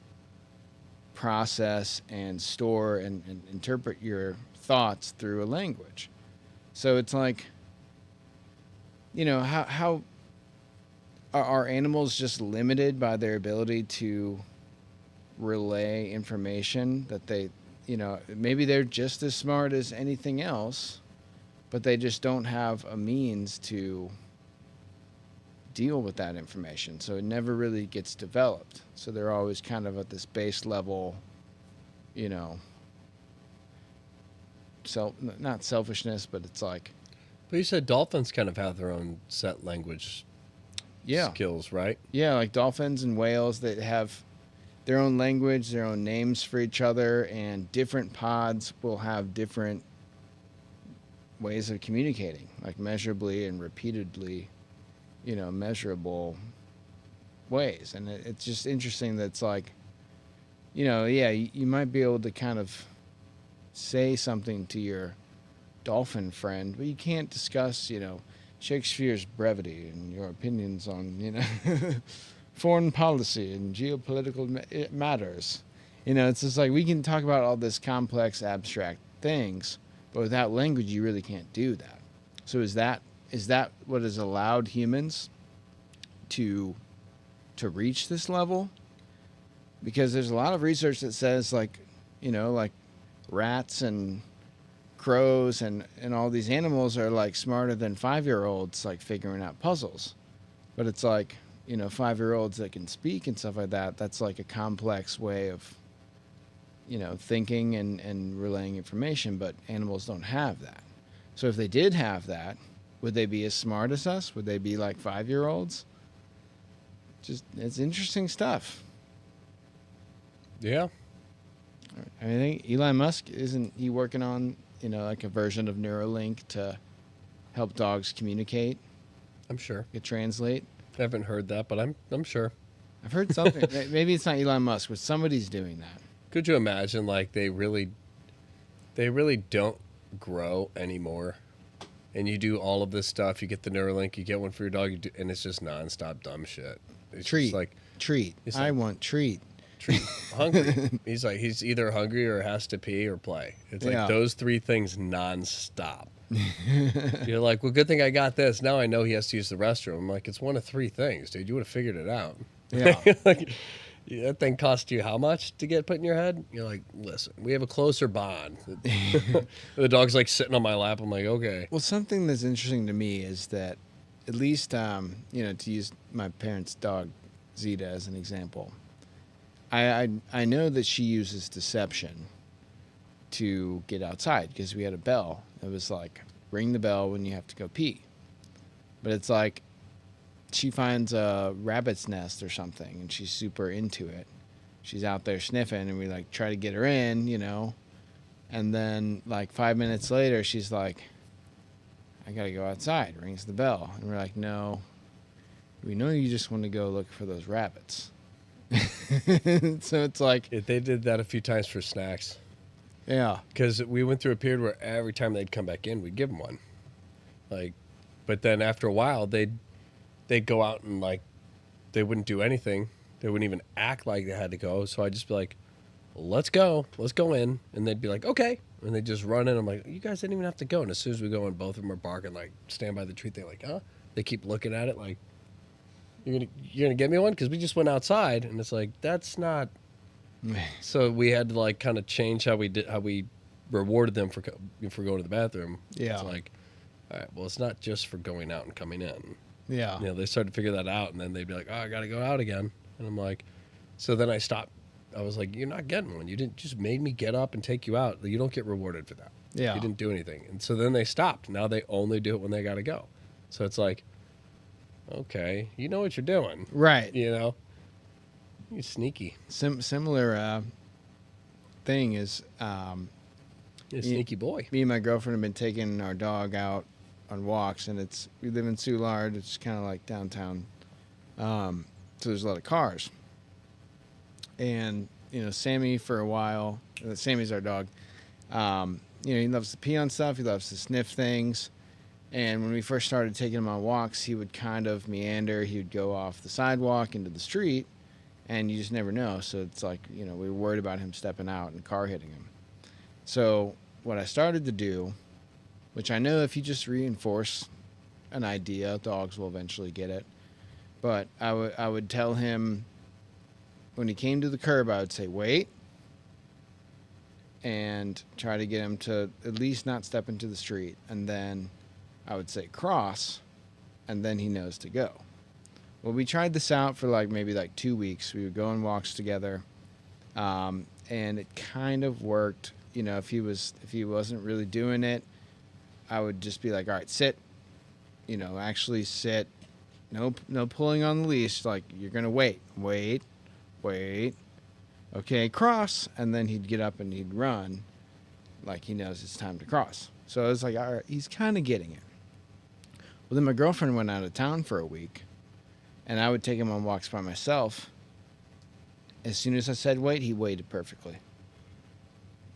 process and store and interpret your thoughts through a language. So it's like, how are animals just limited by their ability to relay information that they, maybe they're just as smart as anything else, but they just don't have a means to deal with that information. So it never really gets developed. So they're always kind of at this base level, not selfishness, but it's like. But you said dolphins kind of have their own set language skills, right? Yeah, like dolphins and whales that have their own language, their own names for each other, and different pods will have different ways of communicating, like measurably and repeatedly, measurable ways. And it's just interesting that it's like, you might be able to kind of say something to your dolphin friend, but you can't discuss, Shakespeare's brevity and your opinions on, foreign policy and geopolitical matters. It's just like we can talk about all this complex, abstract things, but without language, you really can't do that. So is that what has allowed humans to reach this level? Because there's a lot of research that says like rats and crows and all these animals are like smarter than 5-year-olds like figuring out puzzles. But it's like, 5-year-olds that can speak and stuff like that, that's like a complex way of, thinking and relaying information, but animals don't have that. So if they did have that, would they be as smart as us? Would they be like 5-year-olds? It's interesting stuff. Yeah. I think Elon Musk, isn't he working on, like a version of Neuralink to help dogs communicate? I'm sure. Translate? I haven't heard that, but I'm sure. I've heard something. Maybe it's not Elon Musk, but somebody's doing that. Could you imagine, like, they really don't grow anymore, and you do all of this stuff. You get the Neuralink, you get one for your dog, and it's just nonstop dumb shit. It's treat, just like treat. I want treat. Hungry. He's either hungry or has to pee or play. It's like those three things nonstop. You're like, well, good thing I got this. Now I know he has to use the restroom. I'm like, it's one of three things, dude. You would have figured it out. Yeah. Like, that thing cost you how much to get put in your head? You're like, listen, we have a closer bond. The dog's like sitting on my lap. I'm like, okay. Well, something that's interesting to me is that at least, to use my parents' dog, Zeta, as an example, I know that she uses deception to get outside because we had a bell. It was like, ring the bell when you have to go pee. But it's like, she finds a rabbit's nest or something and she's super into it. She's out there sniffing and we like try to get her in, and then like 5 minutes later she's like, I gotta go outside. Rings the bell. And we're like, no, we know you just want to go look for those rabbits. So it's like, They did that a few times for snacks. Yeah. Because we went through a period where every time they'd come back in, we'd give them one. Like, but then after a while, they'd go out and like, they wouldn't do anything. They wouldn't even act like they had to go. So I'd just be like, let's go in. And they'd be like, okay. And they'd just run in. I'm like, you guys didn't even have to go. And as soon as we go in, both of them are barking, like, stand by the tree. They're like, huh? They keep looking at it like, you're gonna get me one? Because we just went outside. And it's like, that's not. So we had to like kind of change how we rewarded them for going to the bathroom. Yeah. It's like, all right, well, it's not just for going out and coming in. Yeah. They started to figure that out, and then they'd be like, oh, I got to go out again. And I'm like, so then I stopped. I was like, you're not getting one. You didn't just made me get up and take you out. You don't get rewarded for that. Yeah. You didn't do anything. And so then they stopped. Now they only do it when they got to go. So it's like, okay, you know what you're doing. Right. You're sneaky. Similar thing is, You're a sneaky boy. me and my girlfriend have been taking our dog out on walks, and we live in Soulard. It's kind of like downtown, so there's a lot of cars. And Sammy, for a while, Sammy's our dog. He loves to pee on stuff. He loves to sniff things. And when we first started taking him on walks, he would kind of meander. He would go off the sidewalk into the street, and you just never know. So it's like, we were worried about him stepping out and a car hitting him. So what I started to do, which I know if you just reinforce an idea, dogs will eventually get it. But I would tell him, when he came to the curb, I would say, wait, and try to get him to at least not step into the street. And then I would say cross, and then he knows to go. Well, we tried this out for maybe 2 weeks. We would go on walks together, and it kind of worked. If he wasn't really doing it, I would just be like, all right, sit. Actually sit. No pulling on the leash. Like, you're gonna wait. Okay, cross. And then he'd get up and he'd run, like he knows it's time to cross. So I was like, all right, he's kind of getting it. Well, then my girlfriend went out of town for a week, and I would take him on walks by myself. As soon as I said wait, he waited perfectly.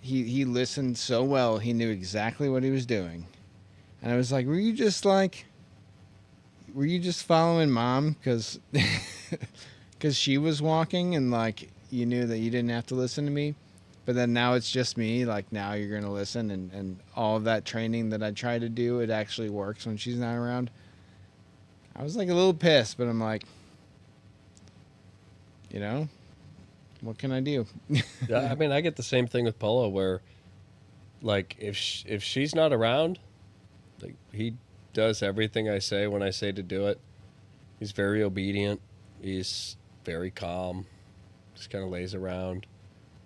He listened so well, he knew exactly what he was doing. And I was like, were you just following Mom because she was walking and like you knew that you didn't have to listen to me? But then now it's just me, like now you're going to listen, and all of that training that I try to do, it actually works when she's not around. I was like a little pissed, but I'm like, what can I do? Yeah, I mean, I get the same thing with Polo where, like, if she's not around, like, he does everything I say when I say to do it. He's very obedient. He's very calm. Just kind of lays around.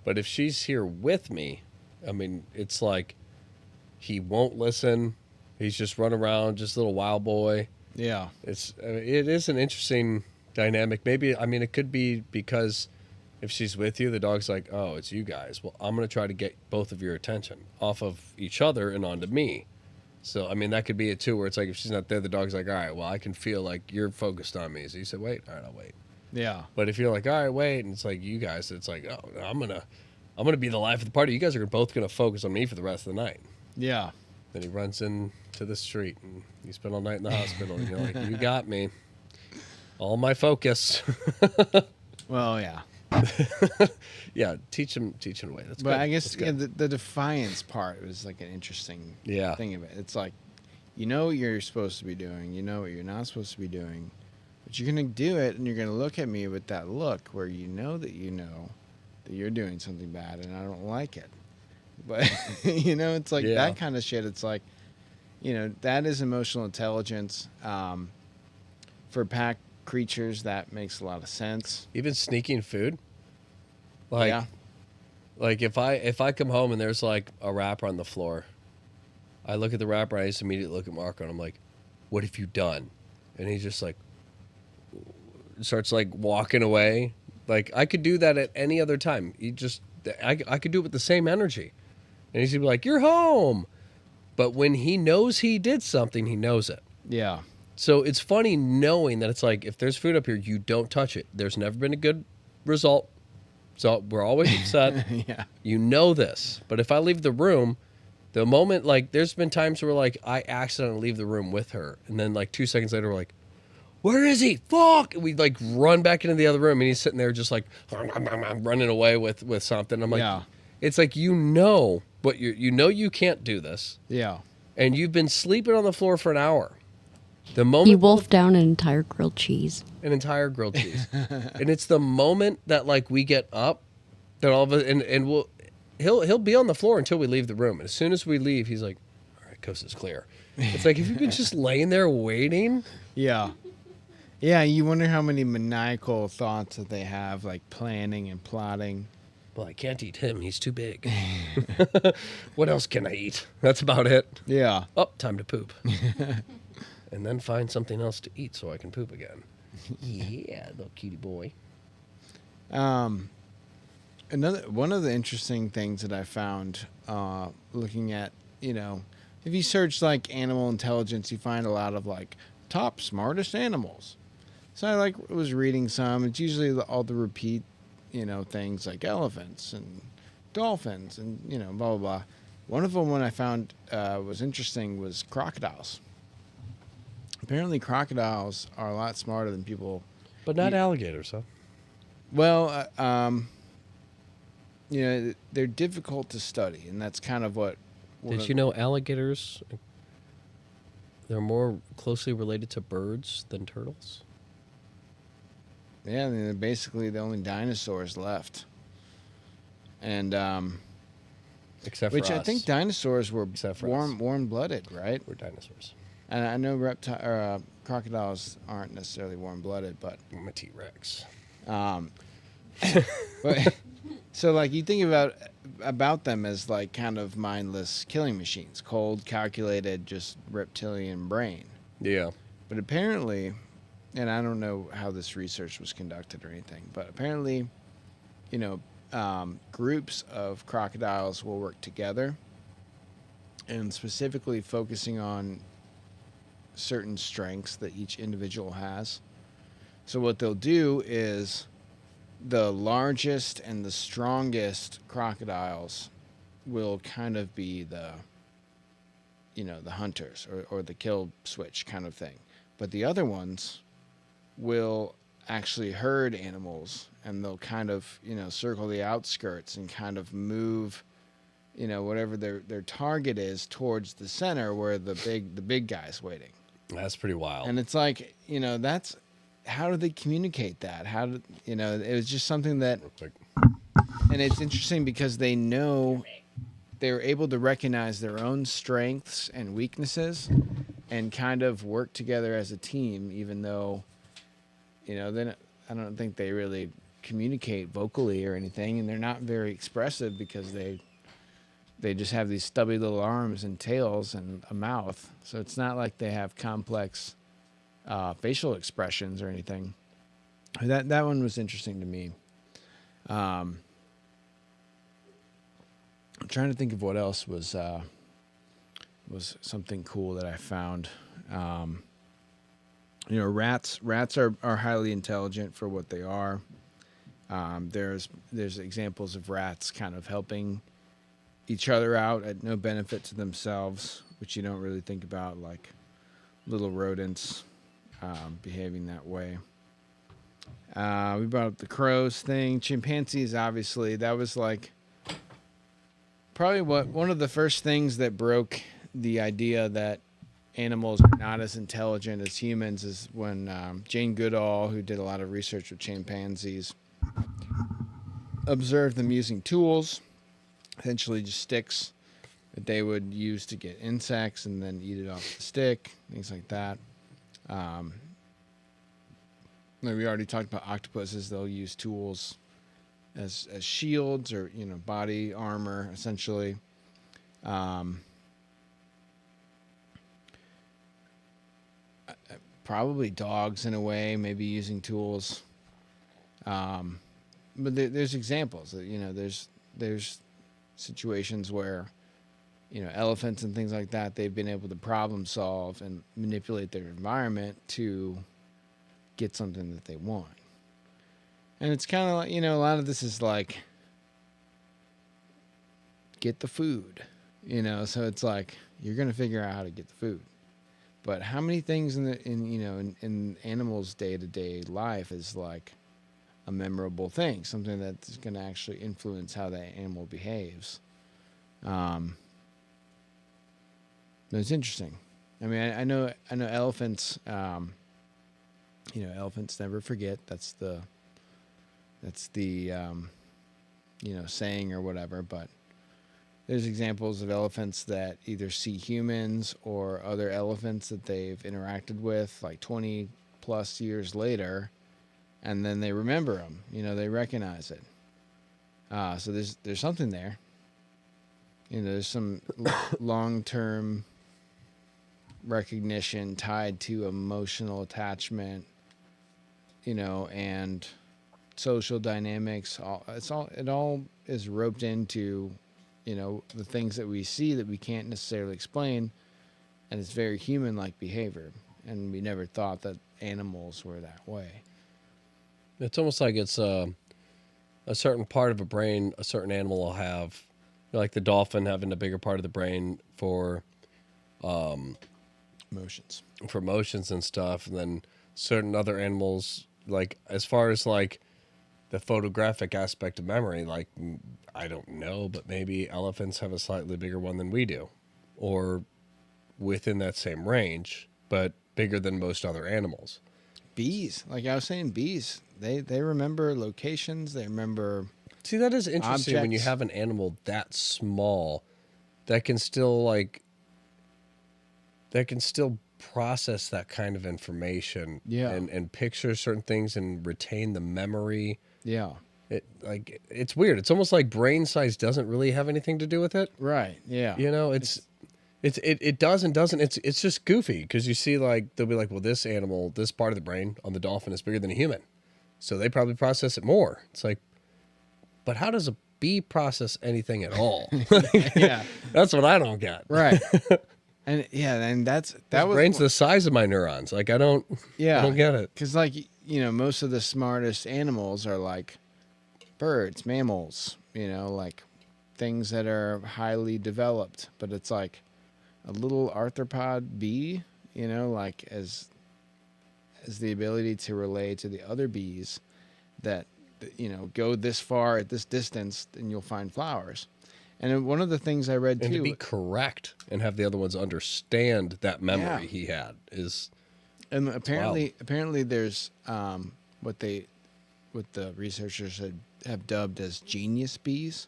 But if she's here with me, I mean, it's like he won't listen. He's just run around, just a little wild boy. Yeah. It is an interesting dynamic. Maybe, I mean, it could be because if she's with you, the dog's like, oh, it's you guys. Well, I'm going to try to get both of your attention off of each other and onto me. So, I mean, that could be it too, where it's like if she's not there, the dog's like, all right, well, I can feel like you're focused on me. So you said, wait, all right, I'll wait. Yeah. But if you're like, all right, wait, and it's like you guys, it's like, oh, I'm gonna be the life of the party. You guys are both gonna focus on me for the rest of the night. Yeah. Then he runs into the street, and you spend all night in the hospital. And you're like, you got me, all my focus. Well, yeah. Yeah, teach him away. That's But good. I guess That's good. the defiance part was like an interesting Yeah. thing of it. It's like, you know what you're supposed to be doing. You know what you're not supposed to be doing. But you're going to do it, and you're going to look at me with that look where you know that you're doing something bad, and I don't like it. But, it's like that kind of shit. It's like, that is emotional intelligence. For pack creatures, that makes a lot of sense. Even sneaking food. Like, yeah. Like if I come home and there's like a wrapper on the floor, I look at the wrapper. I just immediately look at Marco and I'm like, "What have you done?" And he's just like, starts like walking away. Like I could do that at any other time. I could do it with the same energy, and he's gonna be like, "You're home," but when he knows he did something, he knows it. Yeah. So it's funny knowing that it's like if there's food up here, you don't touch it. There's never been a good result. So we're always upset. Yeah. You know this. But if I leave the room, the moment, like, there's been times where, like, I accidentally leave the room with her. And then, like, 2 seconds later, we're like, where is he? Fuck! And we, like, run back into the other room. And he's sitting there just, like, running away with something. I'm like, Yeah. It's like, you know you can't do this. Yeah. And you've been sleeping on the floor for an hour. The moment He wolfed down an entire grilled cheese. an entire grilled cheese. And it's the moment that like we get up that all of us and he'll be on the floor until we leave the room. And as soon as we leave, he's like, all right, coast is clear. It's like if you've been just laying there waiting. Yeah. Yeah, you wonder how many maniacal thoughts that they have, like planning and plotting. Well, I can't eat him. He's too big. What else can I eat? That's about it. Yeah. Oh, time to poop. And then find something else to eat so I can poop again. Yeah, little cutie boy. One of the interesting things that I found looking at, if you search like animal intelligence, you find a lot of like top smartest animals. So I was reading some. It's usually all the repeat, things like elephants and dolphins and blah blah blah. One of them, when I found was interesting, was crocodiles. Apparently, crocodiles are a lot smarter than people. But not alligators, huh? Well, they're difficult to study, and that's kind of what. Did you know alligators, they're more closely related to birds than turtles? Yeah, they're basically the only dinosaurs left. And Except for which us. I think dinosaurs were Except for us. warm-blooded, right? We're dinosaurs. And I know crocodiles aren't necessarily warm-blooded, but I'm a T-Rex. but so like you think about them as like kind of mindless killing machines, cold, calculated, just reptilian brain. Yeah. But apparently, and I don't know how this research was conducted or anything, but apparently, groups of crocodiles will work together, and specifically focusing on certain strengths that each individual has. So what they'll do is the largest and the strongest crocodiles will kind of be the hunters or the kill switch kind of thing. But the other ones will actually herd animals, and they'll kind of, circle the outskirts and kind of move, whatever their target is towards the center where the big guy's waiting. That's pretty wild. And it's like, that's, how do they communicate that? How do, it was just something that, Real quick. and it's interesting because they know they're able to recognize their own strengths and weaknesses and kind of work together as a team, even though, I don't think they really communicate vocally or anything, and they're not very expressive because they just have these stubby little arms and tails and a mouth. So it's not like they have complex facial expressions or anything. That one was interesting to me. I'm trying to think of what else was something cool that I found. Rats are highly intelligent for what they are. There's examples of rats kind of helping each other out at no benefit to themselves, which you don't really think about, like little rodents behaving that way. We brought up the crows thing. Chimpanzees, obviously, that was like probably one of the first things that broke the idea that animals are not as intelligent as humans is when Jane Goodall, who did a lot of research with chimpanzees, observed them using tools, essentially just sticks that they would use to get insects and then eat it off the stick, things like that. We already talked about octopuses. They'll use tools as shields or body armor, essentially. Probably dogs in a way, maybe using tools. But there's examples. There's situations where, elephants and things like that, they've been able to problem solve and manipulate their environment to get something that they want. And it's kind of like, a lot of this is like, get the food, so it's like, you're going to figure out how to get the food. But how many things in animals' day-to-day life is like a memorable thing, something that's going to actually influence how that animal behaves? It's interesting. I mean, I know elephants. Elephants never forget. That's the saying or whatever. But there's examples of elephants that either see humans or other elephants that they've interacted with like 20 plus years later, and then they remember them. They recognize it. So there's something there. There's some long-term recognition tied to emotional attachment, and social dynamics. It all is roped into, the things that we see that we can't necessarily explain, and it's very human-like behavior. And we never thought that animals were that way. It's almost like it's a certain part of a brain a certain animal will have, like the dolphin having a bigger part of the brain for emotions and stuff, and then certain other animals, like as far as like the photographic aspect of memory, like I don't know, but maybe elephants have a slightly bigger one than we do, or within that same range, but bigger than most other animals. Bees, like I was saying, bees, they remember locations, they remember. See, that is interesting objects. When you have an animal that small that can still process that kind of information, and picture certain things and retain the memory. Yeah. It's weird. It's almost like brain size doesn't really have anything to do with it. Right. Yeah. It does and doesn't. It's just goofy because you see, like, they'll be like, well, this animal, this part of the brain on the dolphin is bigger than a human, so they probably process it more. It's like, but how does a bee process anything at all? Yeah. That's what I don't get. Right. And that was brain's the size of my neurons. Like, I don't get it. Because, like, most of the smartest animals are like birds, mammals, like things that are highly developed. But it's like a little arthropod bee, like as the ability to relate to the other bees that, go this far at this distance and you'll find flowers. And then one of the things I read And too, to be correct and have the other ones understand that memory Yeah. he had is and apparently there's what the researchers have dubbed as genius bees.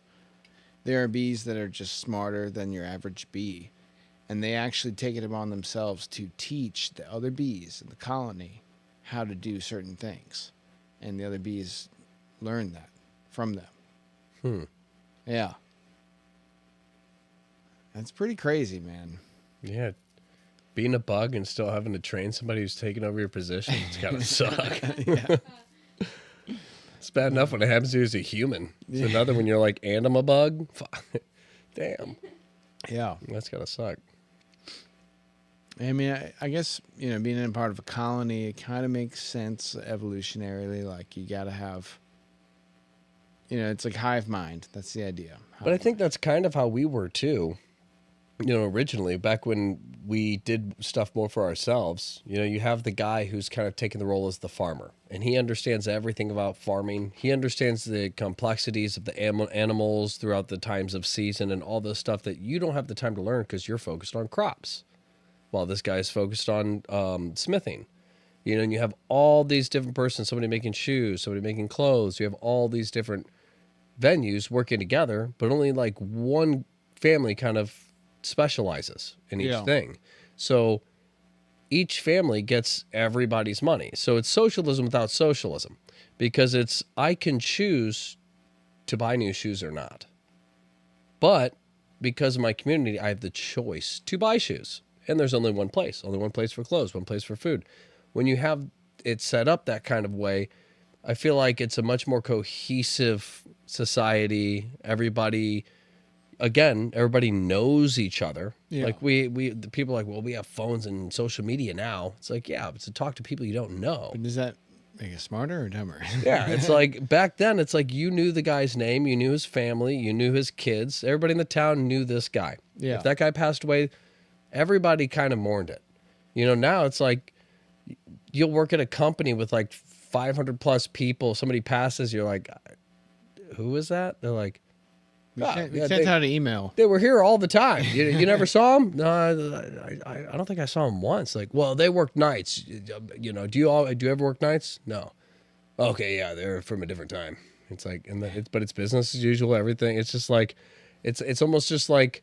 There are bees that are just smarter than your average bee, and they actually take it upon themselves to teach the other bees in the colony how to do certain things, and the other bees learn that from them. Yeah, that's pretty crazy, man. yeah. Being a bug and still having to train somebody who's taking over your position, it's gotta suck. It's bad enough when it happens to you as a human. It's another when you're like, and I'm a bug. Damn, Yeah. that's gotta suck. I mean, I guess, being in a part of a colony, it kind of makes sense evolutionarily. Like, you got to have, it's like hive mind. That's the idea. But I think that's kind of how we were too. Originally, back when we did stuff more for ourselves, you have the guy who's kind of taking the role as the farmer, and he understands everything about farming. He understands the complexities of the animals throughout the times of season and all this stuff that you don't have the time to learn because you're focused on crops, while this guy's focused on smithing. And you have all these different persons, somebody making shoes, somebody making clothes. You have all these different venues working together, but only like one family kind of specializes in each thing. So each family gets everybody's money. So it's socialism without socialism, because it's, I can choose to buy new shoes or not. But because of my community, I have the choice to buy shoes. And there's only one place for clothes, one place for food. When you have it set up that kind of way, I feel like it's a much more cohesive society. Everybody knows each other. Yeah. Like the people are like, well, we have phones and social media now. It's like, yeah, but to talk to people you don't know. But does that make us smarter or dumber? Yeah, it's like back then, it's like you knew the guy's name, you knew his family, you knew his kids. Everybody in the town knew this guy. Yeah. If that guy passed away, everybody kind of mourned it. Now it's like you'll work at a company with like 500 plus people. Somebody passes, you're like, who is that? They're like, We sent out an email. they were here all the time. You never saw them? No, I don't think I saw them once. Like, well, they work nights. Do you ever work nights? No. Okay, yeah, they're from a different time. It's like, but it's business as usual. Everything. It's just like, it's almost just like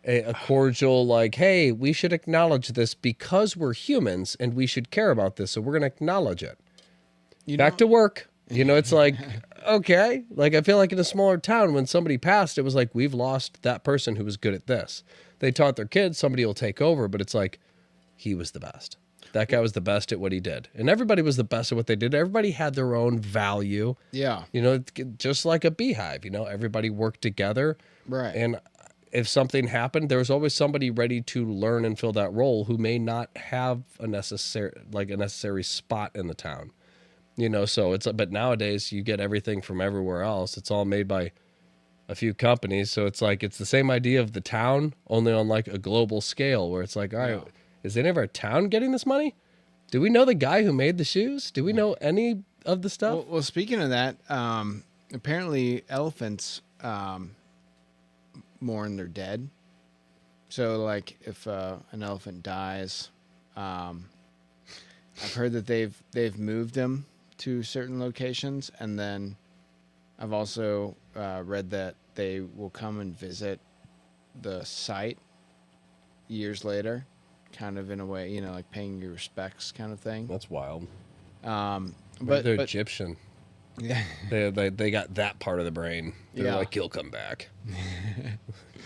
a cordial, like, hey, we should acknowledge this because we're humans and we should care about this, so we're gonna acknowledge it. Back to work. It's like, okay. Like, I feel like in a smaller town, when somebody passed, it was like, we've lost that person who was good at this. They taught their kids, somebody will take over, but it's like, he was the best. That guy was the best at what he did. And everybody was the best at what they did. Everybody had their own value. Yeah. Just like a beehive, everybody worked together. Right. And if something happened, there was always somebody ready to learn and fill that role who may not have a necessary spot in the town. So but nowadays you get everything from everywhere else. It's all made by a few companies. So it's like, it's the same idea of the town, only on like a global scale, where it's like, all right, is any of our town getting this money? Do we know the guy who made the shoes? Do we know any of the stuff? Well, speaking of that, apparently elephants mourn their dead. So like if an elephant dies, I've heard that they've moved them to certain locations, and then I've also read that they will come and visit the site years later, kind of in a way, like paying your respects kind of thing. That's wild. But they're Egyptian. Yeah. They got that part of the brain. They're Yeah. like, he'll come back.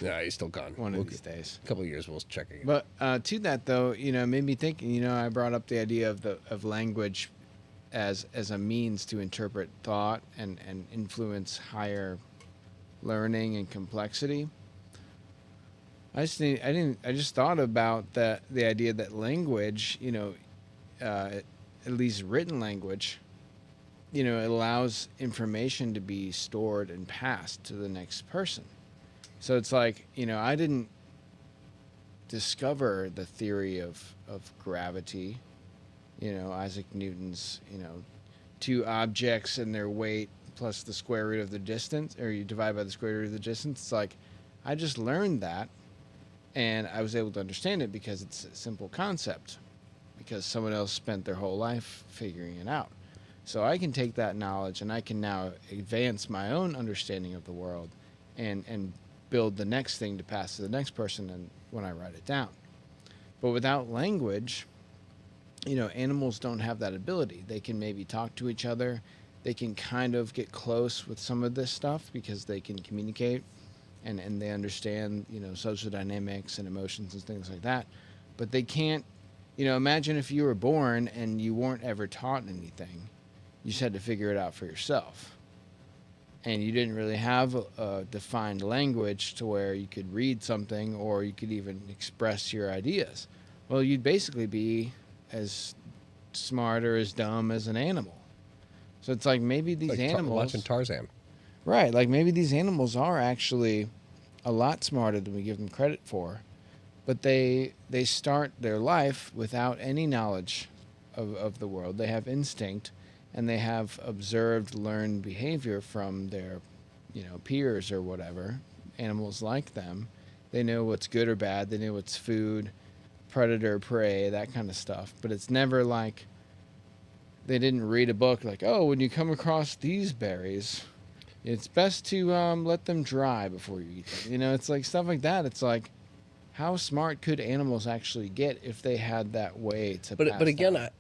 Yeah, he's still gone. One of these days. A couple of years, we'll check again. But to that though, made me think. I brought up the idea of language as a means to interpret thought and influence higher learning and complexity. I just thought about the idea that language, at least written language, it allows information to be stored and passed to the next person. So it's like, I didn't discover the theory of gravity, Isaac Newton's, two objects and their weight plus the square root of the distance, or you divide by the square root of the distance. It's like, I just learned that, and I was able to understand it because it's a simple concept, because someone else spent their whole life figuring it out. So I can take that knowledge and I can now advance my own understanding of the world and build the next thing to pass to the next person and when I write it down. But without language, animals don't have that ability. They can maybe talk to each other. They can kind of get close with some of this stuff because they can communicate and they understand, social dynamics and emotions and things like that. But they can't, imagine if you were born and you weren't ever taught anything. You just had to figure it out for yourself. And you didn't really have a defined language to where you could read something or you could even express your ideas. Well, you'd basically be as smart or as dumb as an animal. So it's like maybe these animals... watching Tarzan. Right, like maybe these animals are actually a lot smarter than we give them credit for. But they start their life without any knowledge of the world. They have instinct, and they have observed, learned behavior from their, peers or whatever, animals like them. They know what's good or bad. They know what's food, predator, prey, that kind of stuff. But it's never like they didn't read a book like, oh, when you come across these berries, it's best to let them dry before you eat them. It's like stuff like that. It's like, how smart could animals actually get if they had that way to pass But again, that?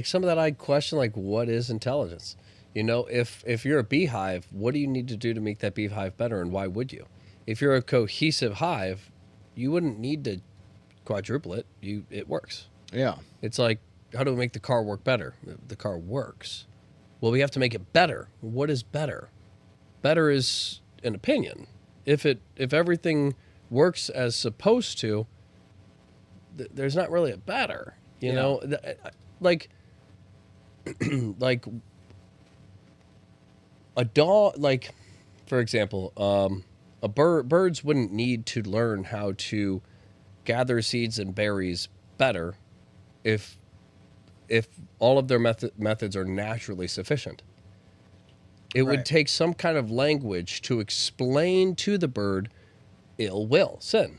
some of that I question, like, what is intelligence? If you're a beehive, what do you need to do to make that beehive better, and why would you? If you're a cohesive hive, you wouldn't need to quadruple it. It works. Yeah. It's like, how do we make the car work better? The car works. Well, we have to make it better. What is better? Better is an opinion. If everything works as supposed to, there's not really a better. You know, like a dog. Like, for example, birds wouldn't need to learn how to gather seeds and berries better if all of their methods are naturally sufficient. It would take some kind of language to explain to the bird ill will, sin.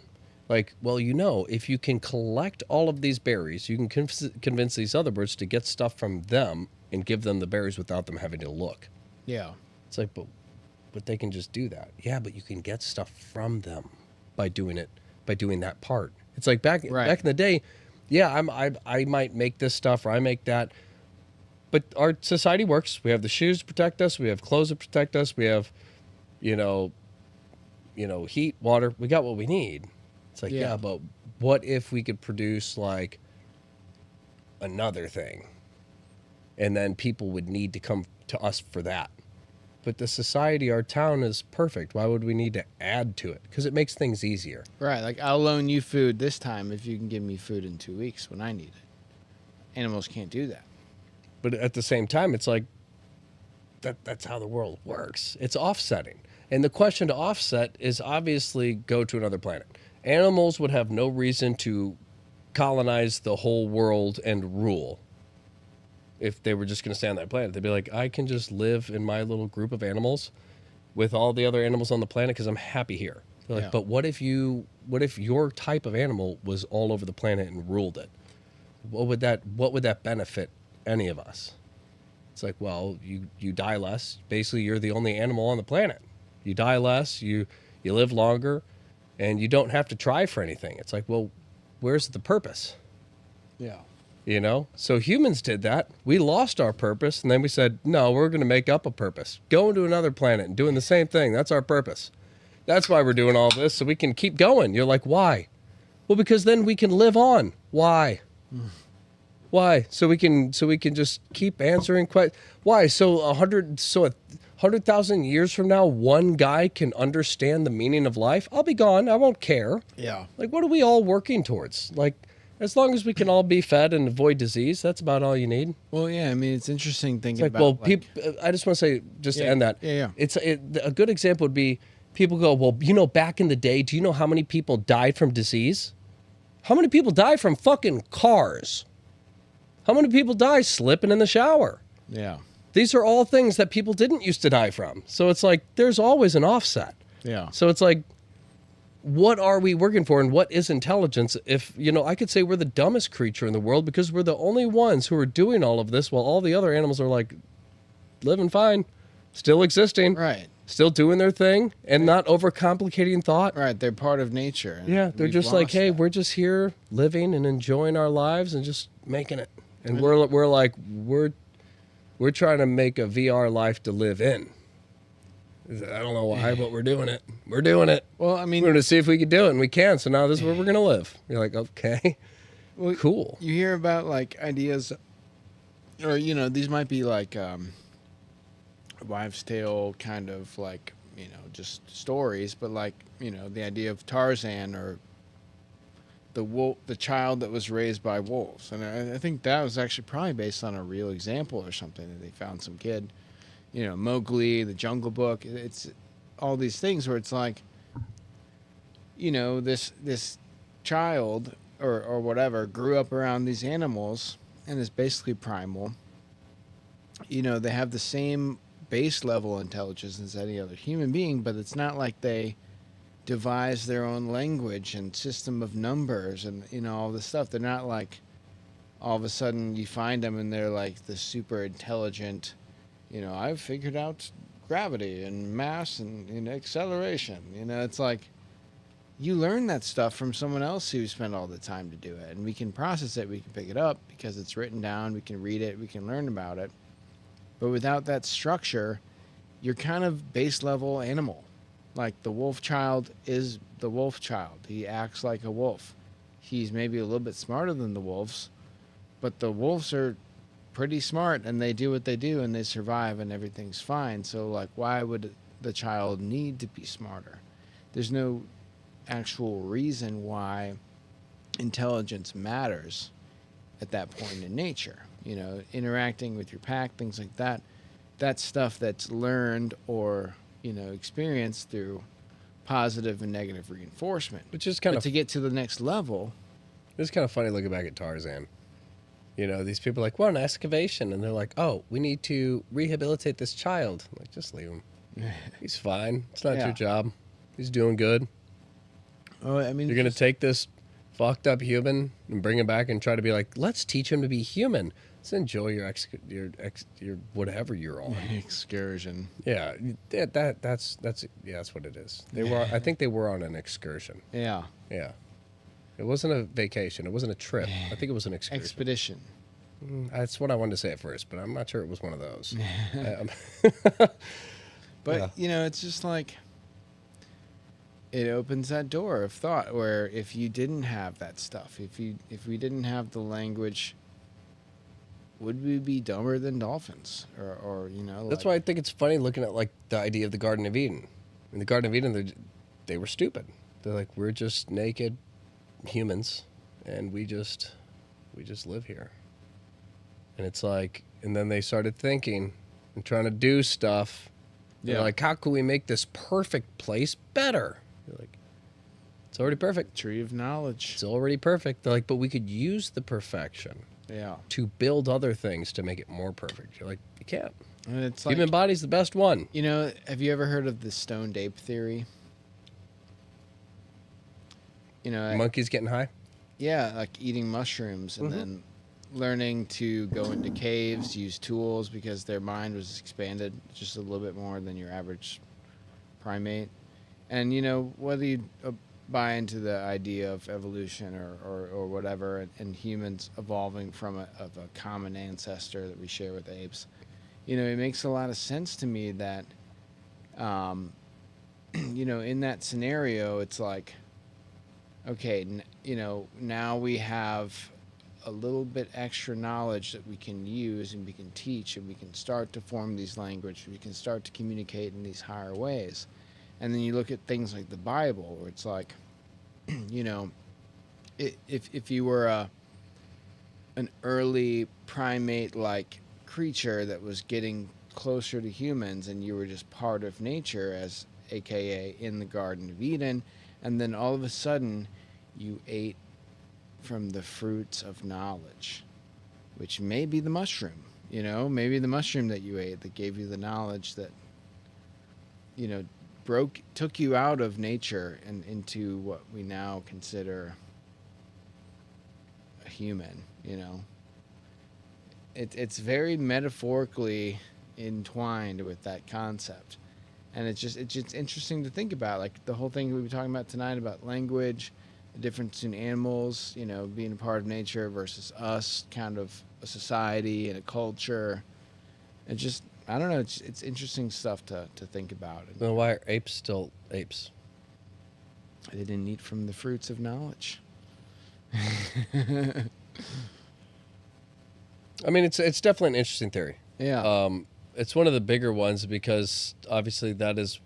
Like, well, if you can collect all of these berries, you can convince these other birds to get stuff from them and give them the berries without them having to look. Yeah. It's like, but they can just do that. Yeah, but you can get stuff from them by doing that part. It's like back in the day, I might make this stuff or I make that. But our society works. We have the shoes to protect us. We have clothes to protect us. We have, heat, water. We got what we need. It's like, but what if we could produce like another thing? And then people would need to come to us for that. But the society, our town is perfect. Why would we need to add to it? Because it makes things easier. Right. Like, I'll loan you food this time if you can give me food in 2 weeks when I need it. Animals can't do that. But at the same time, it's like, that's how the world works. It's offsetting. And the question to offset is obviously go to another planet. Animals would have no reason to colonize the whole world and rule if they were just going to stay on that planet. They'd be like, I can just live in my little group of animals with all the other animals on the planet because I'm happy here. They're like, but what if your type of animal was all over the planet and ruled it? What would that benefit any of us? It's like, well, you die less. Basically, you're the only animal on the planet. You die less, you live longer, and you don't have to try for anything. It's like, well, where's the purpose? Yeah. So humans did that. We lost our purpose, and then we said, no, we're going to make up a purpose. Going to another planet and doing the same thing. That's our purpose. That's why we're doing all this, so we can keep going. You're like, why? Well, because then we can live on. Why? Why? So we can just keep answering questions. Why? So 100,000 years from now, one guy can understand the meaning of life. I'll be gone. I won't care. Yeah. Like, what are we all working towards? Like, As long as we can all be fed and avoid disease, that's about all you need. Well, yeah, I mean, it's interesting thinking It's like, about. well, people. I just want to say, just to end that. Yeah. A good example would be people go, well, back in the day, do you know how many people died from disease? How many people died from fucking cars? How many people die slipping in the shower? Yeah. These are all things that people didn't used to die from. So it's like there's always an offset. Yeah. So it's like, what are we working for and what is intelligence? If, I could say we're the dumbest creature in the world because we're the only ones who are doing all of this while all the other animals are like living fine, still existing, Right. still doing their thing and not overcomplicating thought. Right. They're part of nature. and Yeah, they're we've just like, lost hey, that. we're just here living and enjoying our lives and just making it. And we're trying to make a VR life to live in. I don't know why, but we're doing it. We're doing it. Well, I mean, We're going to see if we can do it, and we can. So now this is where we're going to live. You're like, okay, well, cool. You hear about like ideas, or these might be like wives' tale kind of like just stories, but like the idea of Tarzan or the child that was raised by wolves, and I think that was actually probably based on a real example or something that they found some kid. Mowgli, the Jungle Book. It's all these things where it's like, this child or whatever grew up around these animals and is basically primal. They have the same base level intelligence as any other human being, but it's not like they devise their own language and system of numbers and all this stuff. They're not like all of a sudden you find them and they're like the super intelligent. I've figured out gravity and mass and acceleration. It's like you learn that stuff from someone else who spent all the time to do it. And we can process it, we can pick it up because it's written down, we can read it, we can learn about it. But without that structure, you're kind of base level animal. Like the wolf child is the wolf child. He acts like a wolf. He's maybe a little bit smarter than the wolves, but the wolves are pretty smart and they do what they do and they survive and everything's fine. So like, why would the child need to be smarter? There's no actual reason why intelligence matters at that point in nature. Interacting with your pack, things like that. That's stuff that's learned or experienced through positive and negative reinforcement. Which is kind but of to get to the next level. It's kind of funny looking back at Tarzan. These people are like, well, an excavation. And they're like, oh, we need to rehabilitate this child. I'm like, just leave him. He's fine. It's not your job. He's doing good. Oh, I mean, You're going to take this fucked up human and bring him back and try to be like, let's teach him to be human. Let's enjoy your whatever you're on. excursion. Yeah, that's what it is. I think they were on an excursion. Yeah. Yeah. It wasn't a vacation. It wasn't a trip. I think it was an excursion. Expedition. That's what I wanted to say at first, but I'm not sure it was one of those. But, it's just like it opens that door of thought where if you didn't have that stuff, if we didn't have the language, would we be dumber than dolphins? Or That's why I think it's funny looking at like the idea of the Garden of Eden. In the Garden of Eden, they were stupid. They're like, we're just naked humans and we just live here. And it's like, and then they started thinking and trying to do stuff. They're like, how can we make this perfect place better? You're like, it's already perfect. Tree of knowledge. It's already perfect. They're like, but we could use the perfection to build other things to make it more perfect. You're like, you can't. And it's like, human body's the best one. Have you ever heard of the stoned ape theory? Monkeys getting high? Yeah, like eating mushrooms and then learning to go into caves, use tools because their mind was expanded just a little bit more than your average primate. And, whether you buy into the idea of evolution or whatever and humans evolving from a common ancestor that we share with apes, it makes a lot of sense to me that, in that scenario, it's like, okay, now we have a little bit extra knowledge that we can use and we can teach and we can start to form these language. We can start to communicate in these higher ways. And then you look at things like the Bible where it's like, if you were an early primate-like creature that was getting closer to humans, and you were just part of nature, as AKA in the Garden of Eden, and then all of a sudden you ate from the fruits of knowledge, which may be the mushroom, maybe the mushroom that you ate that gave you the knowledge that, took you out of nature and into what we now consider a human, It's very metaphorically entwined with that concept. And it's just interesting to think about, like the whole thing we were talking about tonight about language, the difference in animals, being a part of nature versus us, kind of a society and a culture. It just, I don't know, it's interesting stuff to think about. Then why are apes still apes? They didn't eat from the fruits of knowledge. I mean, it's definitely an interesting theory. Yeah. It's one of the bigger ones because obviously that is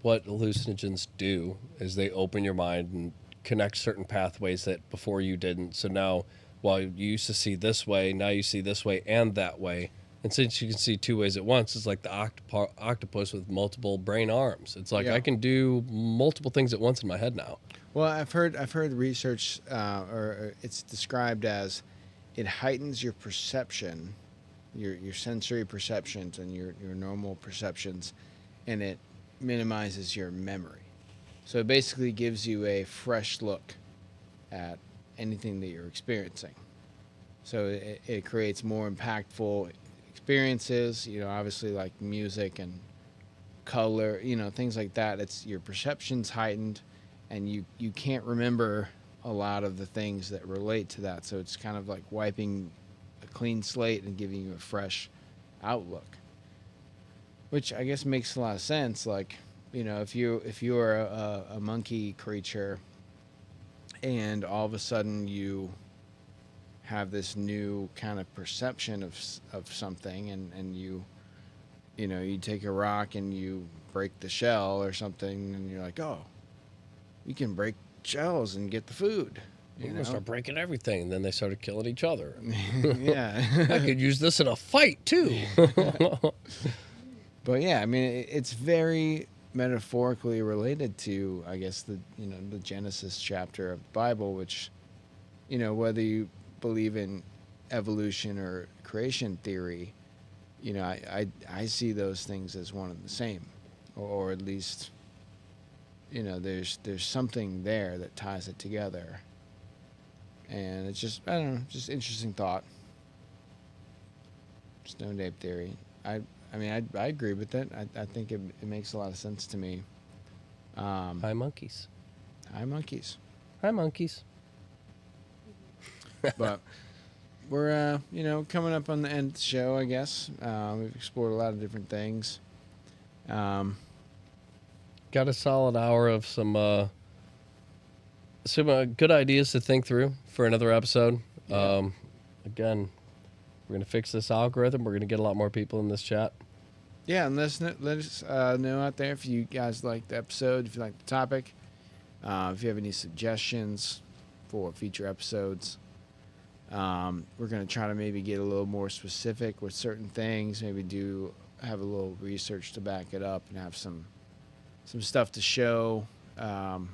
what hallucinogens do, is they open your mind and connect certain pathways that before you didn't. So now, while you used to see this way, now you see this way and that way. And since you can see two ways at once, it's like the octopus with multiple brain arms. It's like I can do multiple things at once in my head now. Well, I've heard research, or it's described as it heightens your perception, your sensory perceptions and your normal perceptions, and it minimizes your memory. So it basically gives you a fresh look at anything that you're experiencing. So it creates more impactful experiences, obviously like music and color, things like that. It's your perception's heightened, and you can't remember a lot of the things that relate to that. So it's kind of like wiping a clean slate and giving you a fresh outlook, which I guess makes a lot of sense. Like, if you're a monkey creature and all of a sudden you have this new kind of perception of something, and you take a rock and you break the shell or something, and you're like, oh, you can break shells and get the food. We're going to start breaking everything. And then they started killing each other. Yeah. I could use this in a fight, too. But yeah, I mean, it's very metaphorically related to, I guess, the Genesis chapter of the Bible, which, whether you believe in evolution or creation theory, I see those things as one and the same, or at least, there's something there that ties it together. And it's just, I don't know, just interesting thought. Stoned ape theory. I agree with it. I think it makes a lot of sense to me. Hi, monkeys. Hi, monkeys. Hi, monkeys. But we're, coming up on the end of the show, I guess. We've explored a lot of different things. Got a solid hour of some good ideas to think through for another episode. Yeah. Again, we're going to fix this algorithm. We're going to get a lot more people in this chat. Yeah, and let us know out there if you guys like the episode, if you like the topic, if you have any suggestions for future episodes. We're going to try to maybe get a little more specific with certain things, maybe have a little research to back it up and have some stuff to show, on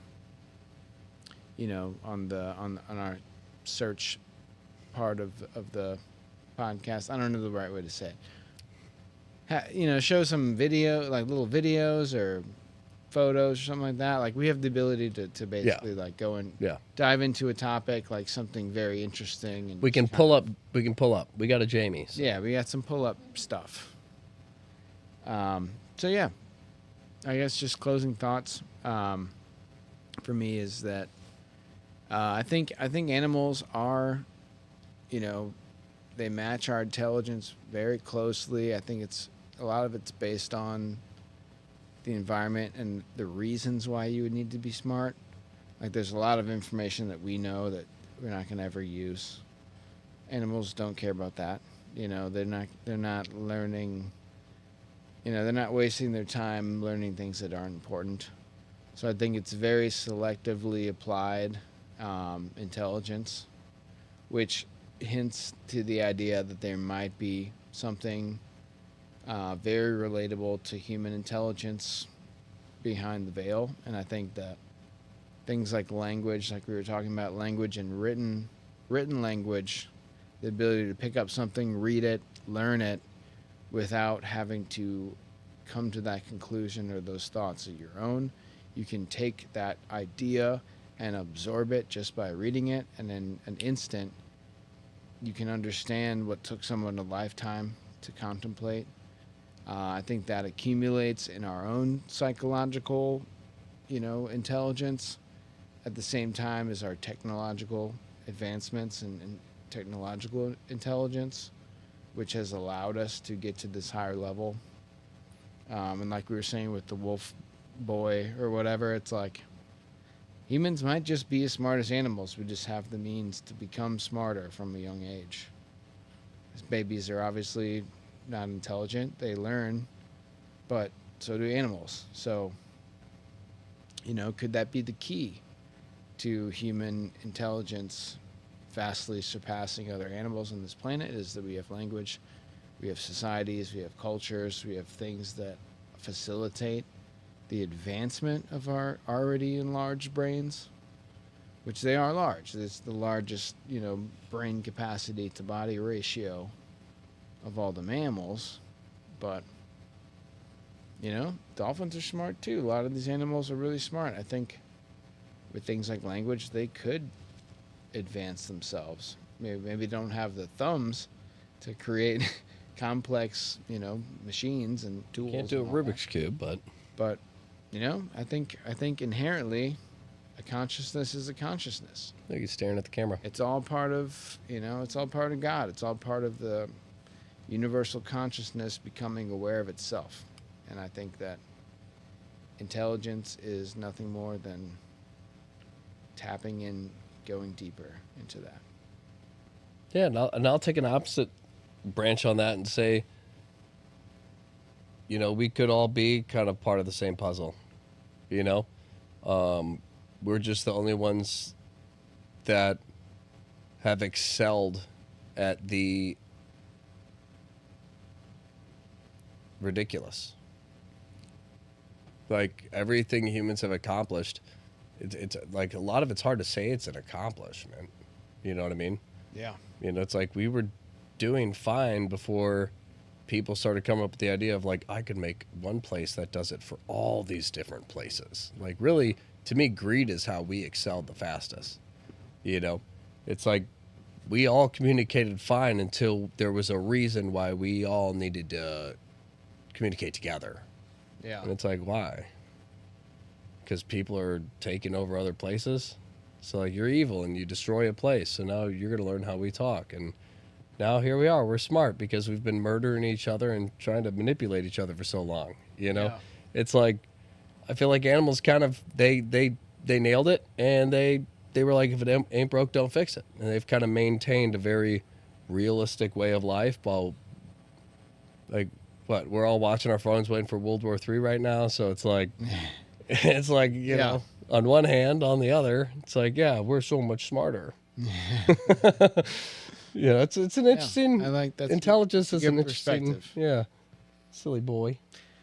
our search part of the podcast. I don't know the right way to say it. Show some video, like little videos or photos or something like that. Like, we have the ability to basically like go and dive into a topic, like something very interesting, and we can pull up. We got a Jamie. So. Yeah, we got some pull up stuff. So yeah, I guess just closing thoughts for me is that I think animals are, they match our intelligence very closely. I think a lot of it's based on the environment and the reasons why you would need to be smart. Like, there's a lot of information that we know that we're not going to ever use. Animals don't care about that. They're not learning. They're not wasting their time learning things that aren't important. So I think it's very selectively applied intelligence, which hints to the idea that there might be something very relatable to human intelligence behind the veil. And I think that things like language, like we were talking about, language and written language, the ability to pick up something, read it, learn it, without having to come to that conclusion or those thoughts of your own. You can take that idea and absorb it just by reading it, and in an instant, you can understand what took someone a lifetime to contemplate. I think that accumulates in our own psychological, intelligence at the same time as our technological advancements and technological intelligence, which has allowed us to get to this higher level. And like we were saying with the wolf boy or whatever, it's like humans might just be as smart as animals. We just have the means to become smarter from a young age. As babies are obviously not intelligent. They learn, but so do animals. So, could that be the key to human intelligence vastly surpassing other animals on this planet? Is that we have language, we have societies, we have cultures, we have things that facilitate the advancement of our already enlarged brains, which they are large. It's the largest, brain capacity to body ratio of all the mammals. But, dolphins are smart too. A lot of these animals are really smart. I think with things like language, they could advance themselves. Maybe don't have the thumbs to create complex, machines and tools. Can't do a Rubik's Cube, but I think inherently a consciousness is a consciousness. look, he's staring at the camera. It's all part of, it's all part of God. It's all part of the universal consciousness becoming aware of itself. And I think that intelligence is nothing more than tapping in, going deeper into that. Yeah, and I'll take an opposite branch on that and say, we could all be kind of part of the same puzzle. We're just the only ones that have excelled at the ridiculous. Like everything humans have accomplished, it's like a lot of it's hard to say it's an accomplishment. You know what I mean? Yeah. It's like we were doing fine before people started coming up with the idea of like, I could make one place that does it for all these different places. Like really, to me, greed is how we excelled the fastest. It's like we all communicated fine until there was a reason why we all needed to communicate together. Yeah. And it's like, why? Because people are taking over other places. So like you're evil and you destroy a place. So now you're going to learn how we talk. And now here we are. We're smart because we've been murdering each other and trying to manipulate each other for so long. Yeah. It's like, I feel like animals kind of, they nailed it. And they were like, if it ain't broke, don't fix it. And they've kind of maintained a very realistic way of life while like, what, we're all watching our phones waiting for World War III right now. So it's like, you know, on one hand, on the other, it's like, yeah, we're so much smarter. It's an interesting, I like that. intelligence is an interesting, perspective. silly boy.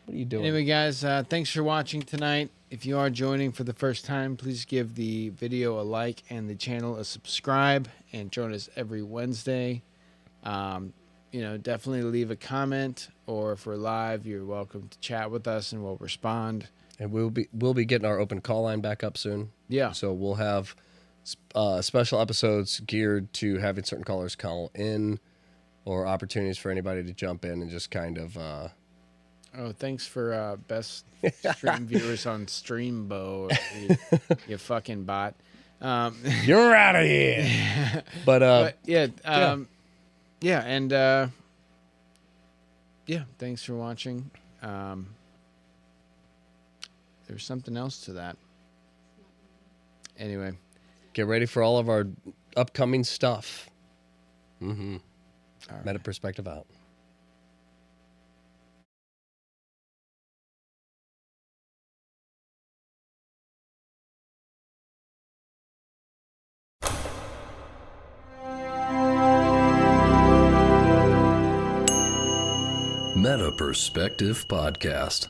What are you doing? Anyway, guys, thanks for watching tonight. If you are joining for the first time, please give the video a like and the channel a subscribe and join us every Wednesday. Definitely leave a comment, or if we're live, you're welcome to chat with us and we'll respond. And we'll be getting our open call line back up soon. Yeah. So we'll have special episodes geared to having certain callers call in, or opportunities for anybody to jump in and just kind of. Thanks for best stream viewers on Streambo, you fucking bot. You're out of here. But thanks for watching. There's something else to that. Anyway, get ready for all of our upcoming stuff. all right. Meta Perspective out. Meta Perspective Podcast.